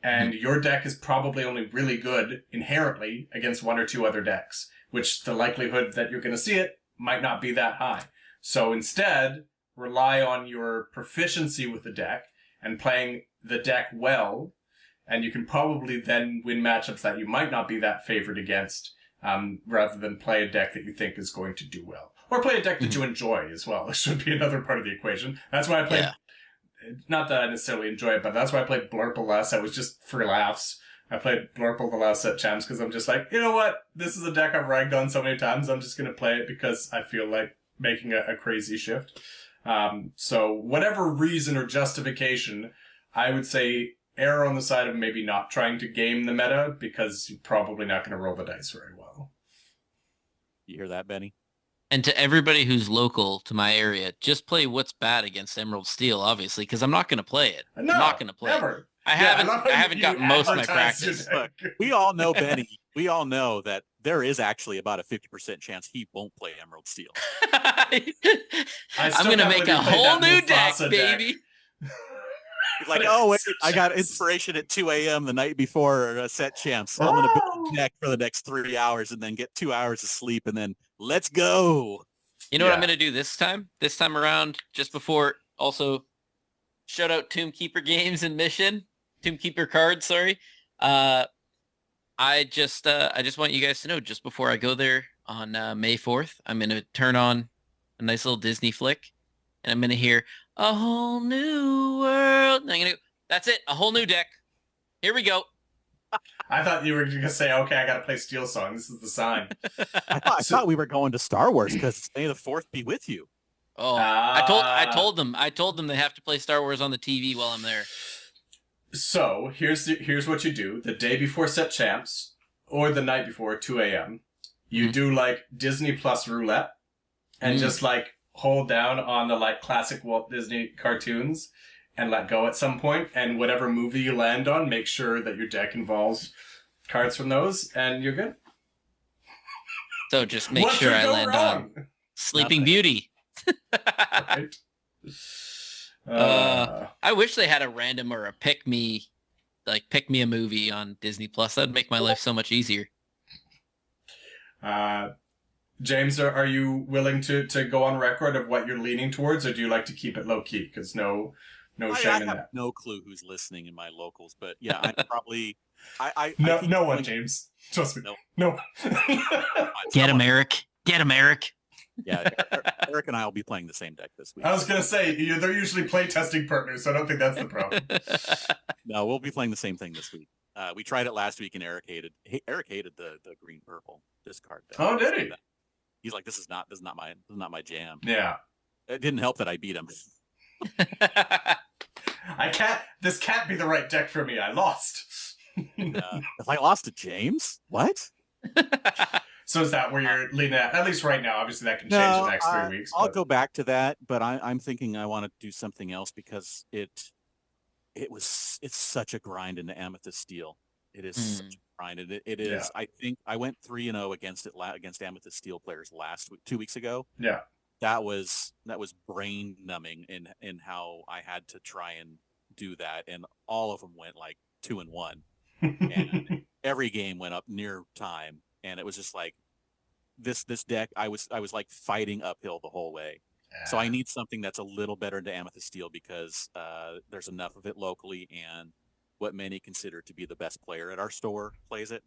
And your deck is probably only really good inherently against 1 or 2 other decks, which the likelihood that you're going to see it might not be that high. So instead, rely on your proficiency with the deck and playing the deck well, and you can probably then win matchups that you might not be that favored against, rather than play a deck that you think is going to do well. Or play a deck that you enjoy as well. This should be another part of the equation. That's why I played, not that I necessarily enjoy it, but that's why I played Blurple last. That was just for laughs. I played Blurple the last set champs because I'm just like, you know what? This is a deck I've ragged on so many times. I'm just going to play it because I feel like making a crazy shift. So whatever reason or justification, I would say err on the side of maybe not trying to game the meta because you're probably not going to roll the dice very well. You hear that, Benny? And to everybody who's local to my area, just play what's bad against Emerald Steel, obviously, because I'm not going to play it. No, I'm not going to play never. it. I haven't gotten most of my practice. Look, we all know, Benny, we all know that there is actually about a 50% chance he won't play Emerald Steel. I'm going to make a whole new deck, baby. He's like, oh, wait, I got inspiration at 2 a.m. the night before set champs. So I'm going to build a deck for the next 3 hours and then get 2 hours of sleep and then let's go. You know what I'm going to do this time? This time around, just before, also, shout out Tomb Keeper Games and Mission. Tomb Keeper cards, sorry. I just want you guys to know, just before I go there on May 4th, I'm going to turn on a nice little Disney flick, and I'm going to hear a whole new world. And I'm going to, that's it, a whole new deck. Here we go. I thought you were going to say, okay, I got to play Steel Song. This is the sign. I thought we were going to Star Wars because May the 4th be with you. Oh, I told them they have to play Star Wars on the TV while I'm there. So here's what you do: the day before set champs, or the night before, 2 a.m. You do like Disney Plus roulette, and just like hold down on the like classic Walt Disney cartoons, and let go at some point. And whatever movie you land on, make sure that your deck involves cards from those, and you're good. So just make sure I land on Sleeping Beauty. Right. I wish they had a random or a pick me a movie on Disney Plus. That'd make my life so much easier. James, are you willing to go on record of what you're leaning towards, or do you like to keep it low key? Because no shame in that. I have no clue who's listening in my locals, but yeah, I probably. No one, James. Trust me. No. Get him, Eric. Get him, Eric. Yeah, Eric and I will be playing the same deck this week. I was going to say, they're usually play-testing partners, so I don't think that's the problem. No, we'll be playing the same thing this week. We tried it last week, and Eric hated the green-purple discard deck. Oh, did he? He's like, this is not my jam. Yeah. It didn't help that I beat him. This can't be the right deck for me. I lost. If I lost to James? What? So is that where you're leaning at least right now? Obviously, that can change the next 3 weeks. I'll go back to that, but I'm thinking I want to do something else because it's such a grind into Amethyst Steel. It is such a grind. It is. Yeah. I think I went 3-0 against Amethyst Steel players 2 weeks ago. Yeah, that was brain numbing in how I had to try and do that, and all of them went like 2-1, and every game went up near time. And it was just like this deck. I was like fighting uphill the whole way. Yeah. So I need something that's a little better to Amethyst Steel because there's enough of it locally, and what many consider to be the best player at our store plays it.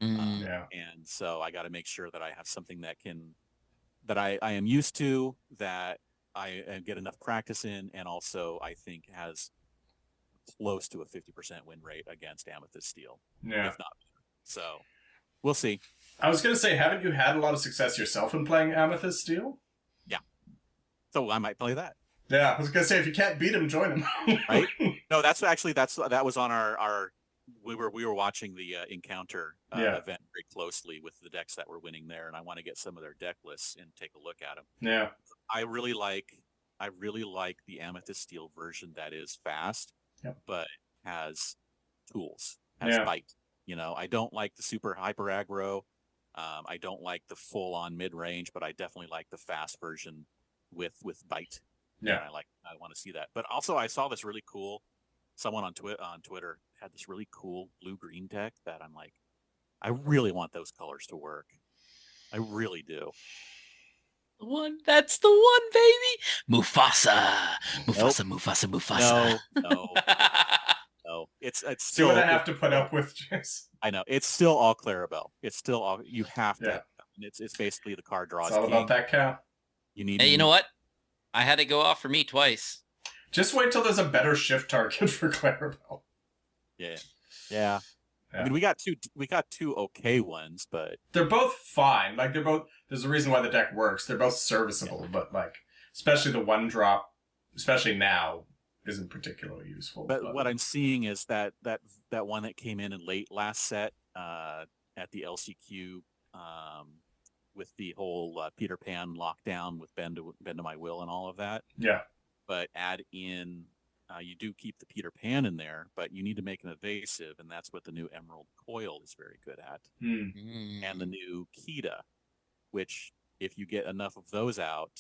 Yeah. And so I got to make sure that I have something that I am used to, that I get enough practice in, and also I think has close to a 50% win rate against Amethyst Steel, if not better. So. We'll see. I was going to say, haven't you had a lot of success yourself in playing Amethyst Steel? Yeah. So I might play that. Yeah, I was going to say, if you can't beat him, join him. Right? No, that was on our we were watching the Encounter event very closely with the decks that were winning there, and I want to get some of their deck lists and take a look at them. Yeah. I really like the Amethyst Steel version that is fast, but has tools, has bite. You know, I don't like the super hyper aggro. I don't like the full on mid range, but I definitely like the fast version with bite. Yeah, I want to see that. But also, I saw this really cool. Someone on Twitter had this really cool blue green deck that I'm like, I really want those colors to work. I really do. That's the one, baby. Mufasa. No. No, it's still what I have to put up with, James. I know it's still all Clarabelle. It's still all you have to. It's basically the card draws. It's all about that cow. You know what? I had it go off for me twice. Just wait till there's a better shift target for Clarabelle. Yeah. I mean, we got two okay ones, but they're both fine. Like there's a reason why the deck works. They're both serviceable, but like especially the one drop, especially now. isn't particularly useful. But what I'm seeing is that one that came in late last set at the LCQ with the whole Peter Pan lockdown with bend to my will and all of that. Yeah. But add in, you do keep the Peter Pan in there, but you need to make an evasive, and that's what the new Emerald Coil is very good at. And the new Kita, which if you get enough of those out,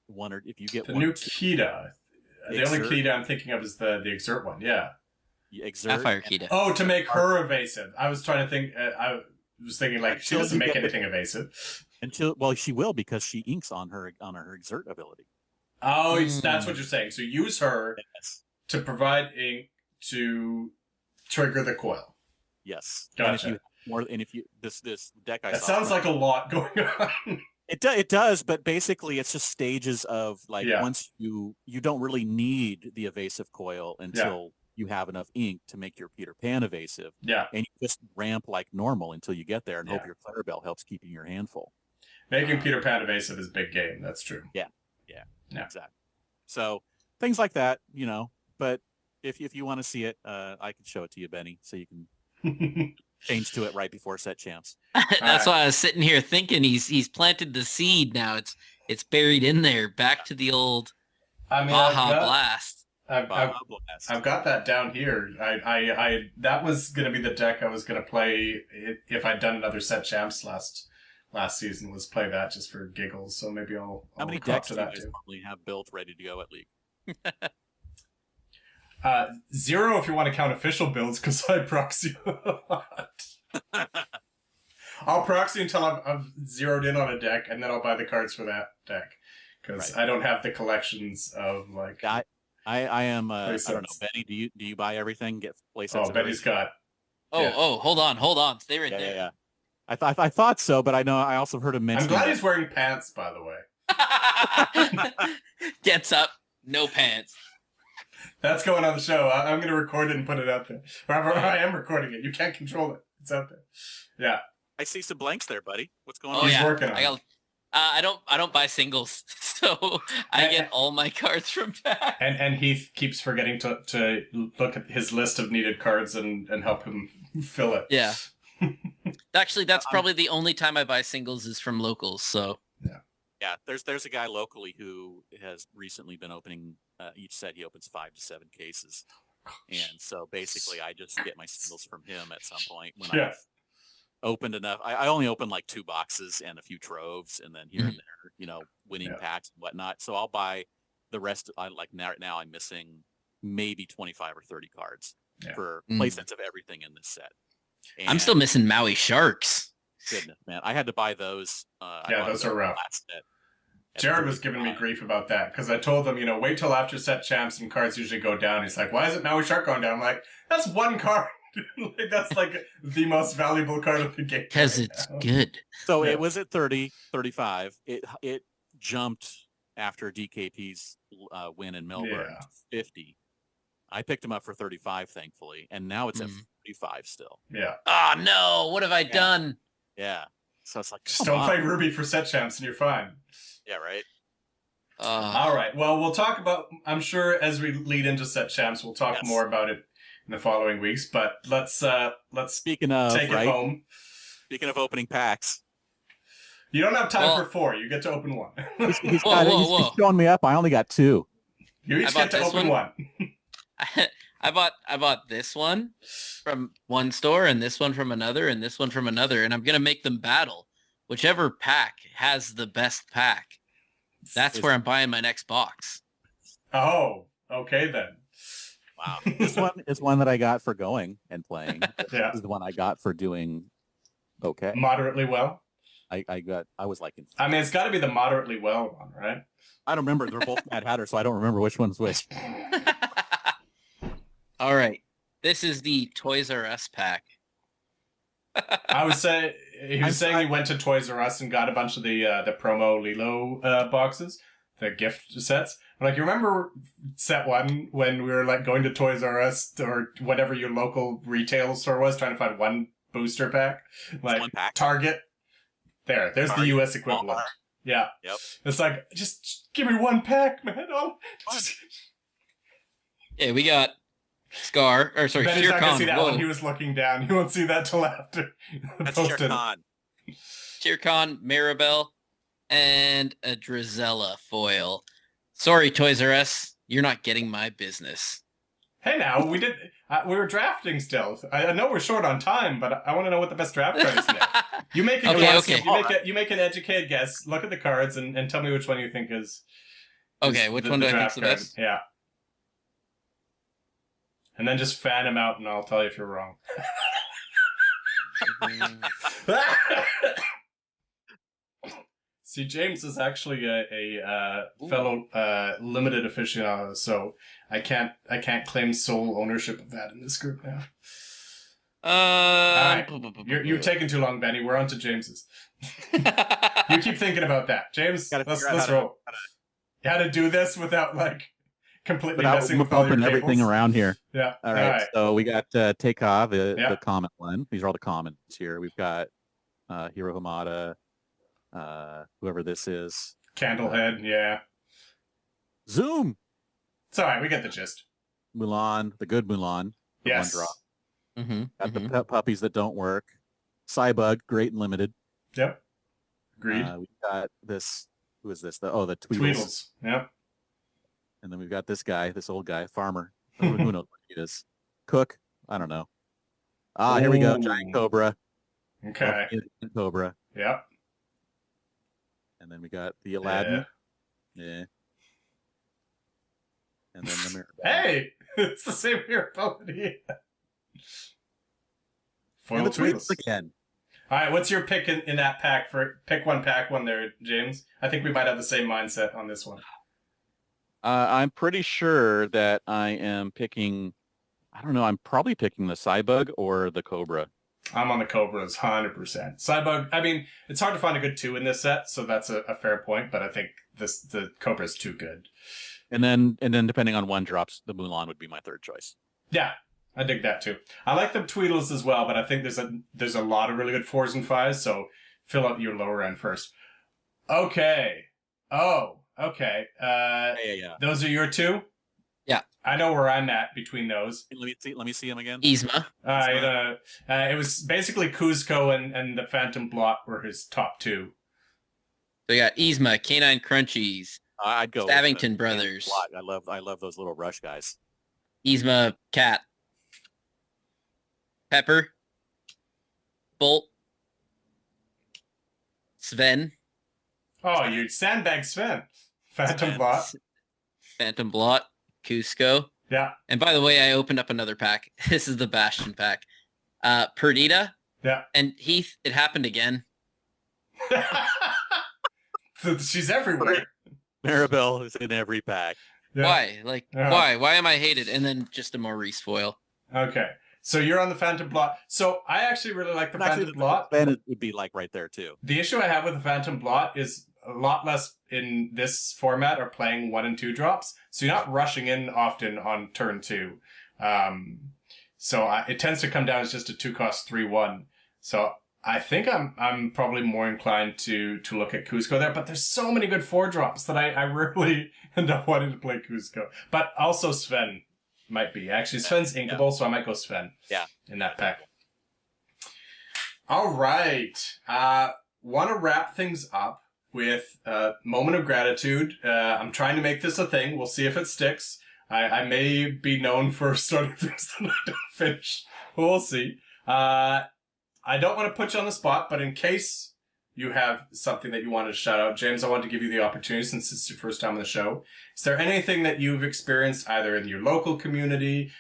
if you get the new Kita, the only Kita I'm thinking of is the Exert one. Yeah. Exert. Sapphire Kita. Oh, to make her evasive. I was trying to think. I was thinking like she doesn't make anything evasive. Well, she will because she inks on her Exert ability. Oh, that's what you're saying. So use her to provide ink to trigger the coil. Yes. Gotcha. And if you this deck I that sounds like a lot going on. It does, but basically it's just stages of like once you don't really need the evasive coil until you have enough ink to make your Peter Pan evasive. Yeah. And you just ramp like normal until you get there and hope your Clarabelle helps keeping your hand full. Making Peter Pan evasive is big game. That's true. Yeah. Exactly. So things like that, but if you want to see it, I can show it to you, Benny, so you can change to it right before set champs. That's why I was sitting here thinking he's planted the seed now. It's buried in there. Back to the old Baja Blast. I've got that down here. I that was gonna be the deck I was gonna play if I'd done another set champs last season, was play that just for giggles. So maybe I'll how many decks do you guys probably have built ready to go at League? 0 if you want to count official builds, because I proxy a lot. I'll proxy until I've zeroed in on a deck, and then I'll buy the cards for that deck, because I don't have the collections of like. I am. I don't know, Benny. Do you buy everything? Get play sets? Oh, Benny's got. Oh, hold on. Stay right there. Yeah. I thought so, but I also heard him mention. I'm glad he's wearing pants, by the way. Gets up, no pants. That's going on the show. I'm going to record it and put it out there. Or I am recording it. You can't control it. It's out there. Yeah. I see some blanks there, buddy. What's going on? He's working on it. I don't buy singles, so I get all my cards from back. And Heath keeps forgetting to look at his list of needed cards and help him fill it. Yeah. Actually, that's probably the only time I buy singles is from locals. So yeah. There's a guy locally who has recently been opening each set. He opens 5 to 7 cases, and so basically I just get my singles from him at some point when I've opened enough. I only open like 2 boxes and a few troves, and then here and there, winning packs and whatnot. So I'll buy the rest. Now I'm missing maybe 25 or 30 cards for play sets of everything in this set. And I'm still missing Maui Sharks. Goodness, man. I had to buy those. Those are rough. Jared was giving me grief about that because I told him, wait till after set champs and cards usually go down. He's like, why is it Maui Shark going down? I'm like, that's one card. That's like the most valuable card of the game. Because it's good. So it was at 30, 35. It jumped after DKP's win in Melbourne to 50. I picked him up for 35, thankfully, and now it's at 45 still. Yeah. Oh, no. What have I done? Yeah. So it's like, just don't play Ruby for set champs and you're fine. Yeah, right? All right. Well, we'll talk about, I'm sure as we lead into set champs, we'll talk more about it in the following weeks, but let's Speaking of, take it home. Speaking of opening packs. You don't have time for 4. You get to open 1. He's showing me up. I only got 2. You each get to open 1. I bought this one from one store and this one from another and this one from another, and I'm gonna make them battle. Whichever pack has the best pack, that's where I'm buying my next box. Oh, okay then. Wow. This one is one that I got for going and playing. Yeah. This is the one I got for doing okay. Moderately well. I was like, I mean, it's got to be the moderately well one, right? I don't remember. They're both Mad Hatter, so I don't remember which one's which. All right. This is the Toys R Us pack. I would say he was saying he went to Toys R Us and got a bunch of the promo Lilo boxes, the gift sets. Like, you remember set 1 when we were like going to Toys R Us or whatever your local retail store was, trying to find one booster pack, like one pack. Target. There's Target. The US equivalent. Yeah. Yep. It's like, just give me one pack, man. Yeah, we got Scar, or sorry, Benny's Shere not gonna see Khan. that Whoa. one. He was looking down. He won't see that till after. That's Shere posted. Khan. Shere Khan, Maribel, and a Drizella foil. Sorry, Toys R Us, you're not getting my business. Hey, now we were drafting still. I know we're short on time, but I want to know what the best draft card is next. You make a guess. Okay. You make an educated guess. Look at the cards and tell me which one you think is. Okay, which one do I think's the best? Yeah. And then just fan him out, and I'll tell you if you're wrong. See, James is actually a fellow limited aficionado, so I can't claim sole ownership of that in this group now. All right. You're taking too long, Benny. We're on to James's. You keep thinking about that, James. Let's roll. How to do this without completely messing with all your cables. Everything around here. Yeah. All right. So we got Teika, the common one. These are all the commons here. We've got Hiro Hamada, whoever this is. Candlehead, yeah. Zoom. It's all right. We get the gist. Mulan, the good Mulan. The yes. One drop. Got the pet puppies that don't work. Cybug, great and limited. Yep. Agreed. We got this. Who is this? The Tweedles. Tweedles. Yep. And then we've got this guy, this old guy, Farmer. Who knows what he is? Cook? I don't know. Here we go. Giant Cobra. Okay. Cobra. Yep. And then we got the Aladdin. Yeah. And then the Mirabelle. Hey! It's the same Mirabelle. Foil Tweedles again. All right, what's your pick in that pack? Pick one pack one there, James. I think we might have the same mindset on this one. I'm pretty sure that I am picking, I don't know, I'm probably picking the Cybug or the Cobra. I'm on the Cobras, 100%. Cybug, I mean, it's hard to find a good 2 in this set, so that's a fair point, but I think the Cobra's too good. And then depending on one drops, the Mulan would be my third choice. Yeah, I dig that too. I like the Tweedles as well, but I think there's a lot of really good 4s and 5s, so fill out your lower end first. Okay. Oh, okay. Yeah. Those are your 2? Yeah. I know where I'm at between those. Let me see them again. Yzma. It was basically Kuzco and the Phantom Blot were his top 2. So we got Yzma, Canine Crunchies, I'd go Stavington Brothers. I love those little rush guys. Yzma Cat. Pepper. Bolt. Sven. Oh, you sandbag Sven. Phantom Blot. Phantom Blot. Cusco. Yeah. And by the way, I opened up another pack. This is the Bastion pack. Perdita. Yeah. And Heath, it happened again. She's everywhere. Maribel is in every pack. Yeah. Why? Why? Why am I hated? And then just a Maurice foil. Okay. So you're on the Phantom Blot. So I actually really like the Phantom Blot. Ben would be right there too. The issue I have with the Phantom Blot is a lot less in this format are playing 1 and 2 drops. So you're not rushing in often on turn 2. So it tends to come down as just a 2-cost 3/1. So I think I'm probably more inclined to look at Cusco there, but there's so many good 4 drops that I rarely end up wanting to play Cusco. But also Sven might be. Actually, Sven's inkable, so I might go Sven. Yeah. In that pack. All right. Want to wrap things up with a moment of gratitude. I'm trying to make this a thing. We'll see if it sticks. I may be known for starting things that I don't finish. We'll see. I don't want to put you on the spot, but in case you have something that you wanted to shout out, James, I want to give you the opportunity since it's your first time on the show. Is there anything that you've experienced either in your local community,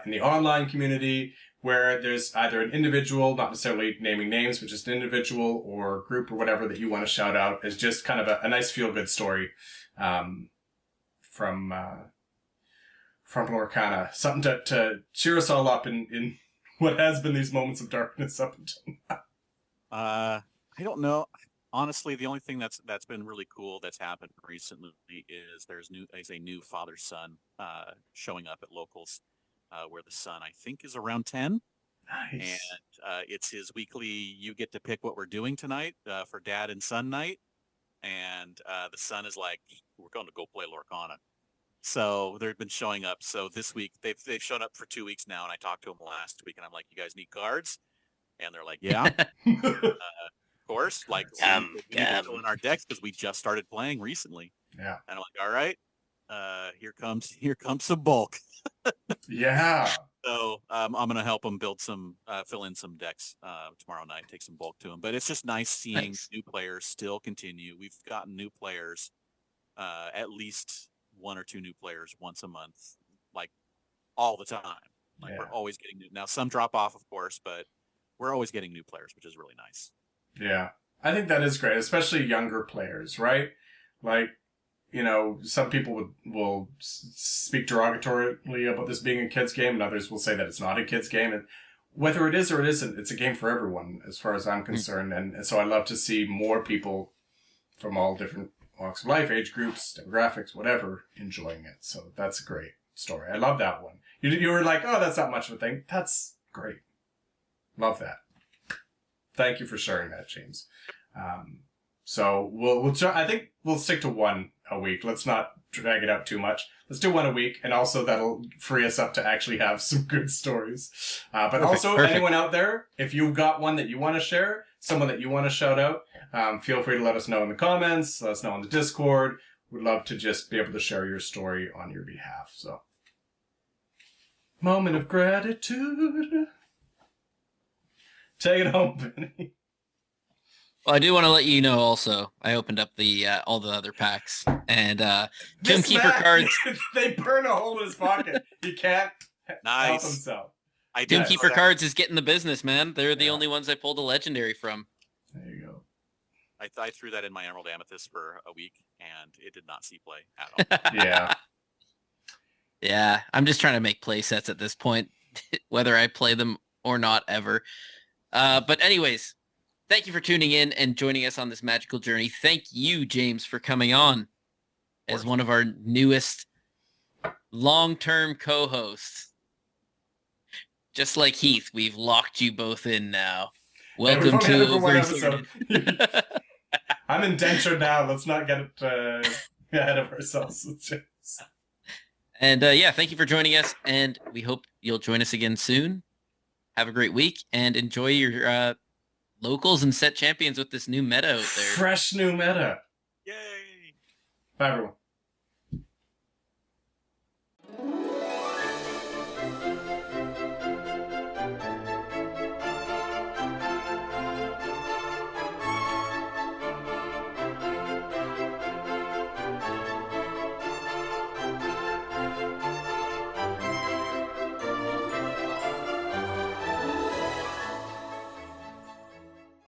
in the online community, where there's either an individual, not necessarily naming names, but just an individual or group or whatever that you want to shout out as just kind of a nice feel-good story from Lorcana? Something to cheer us all up in what has been these moments of darkness up until now. I don't know. Honestly, the only thing that's been really cool that's happened recently is there's a new father-son showing up at locals, where the son I think is around 10. Nice. And it's his weekly. You get to pick what we're doing tonight for dad and son night, and the son is like, "We're going to go play Lorcana." So they've been showing up. So this week they've shown up for 2 weeks now, and I talked to them last week, and I'm like, "You guys need cards?" And they're like, "Yeah, of course." Like, we need to fill in our decks because we just started playing recently. Yeah. And I'm like, "All right, here comes some bulk." Yeah. So I'm gonna help them fill in some decks tomorrow night. Take some bulk to them. But it's just nice seeing new players still continue. We've gotten new players, at least 1 or 2 new players once a month, like all the time. Like we're always getting new. Now some drop off, of course, but we're always getting new players, which is really nice. Yeah, I think that is great, especially younger players, right? Like, some people will speak derogatorily about this being a kid's game, and others will say that it's not a kid's game. And whether it is or it isn't, it's a game for everyone, as far as I'm concerned. And so I love to see more people from all different walks of life, age groups, demographics, whatever, enjoying it. So that's a great story. I love that one. You were like, oh, that's not much of a thing. That's great. Love that. Thank you for sharing that, James. So we'll try, I think we'll stick to 1 a week. Let's not drag it out too much. Let's do 1 a week, and also that'll free us up to actually have some good stories. But also, anyone out there, if you've got one that you want to share, someone that you want to shout out, feel free to let us know in the comments, let us know on the Discord. We'd love to just be able to share your story on your behalf. So, moment of gratitude. Take it home, Benny. Well, I do want to let you know also, I opened up the all the other packs, and Tomb Keeper cards. They burn a hole in his pocket. He can't help himself. Tomb Keeper cards is getting the business, man. They're the only ones I pulled a legendary from. There you go. I threw that in my Emerald Amethyst for a week, and it did not see play at all. Yeah. Yeah, I'm just trying to make play sets at this point, whether I play them or not ever. But anyways, thank you for tuning in and joining us on this magical journey. Thank you, James, for coming on as one of our newest long-term co-hosts. Just like Heath, we've locked you both in now. Welcome to Overexerted. I'm indentured now. Let's not get it ahead of ourselves. And yeah, thank you for joining us, and we hope you'll join us again soon. Have a great week, and enjoy your locals and set champions with this new meta out there. Fresh new meta. Yay! Bye, everyone.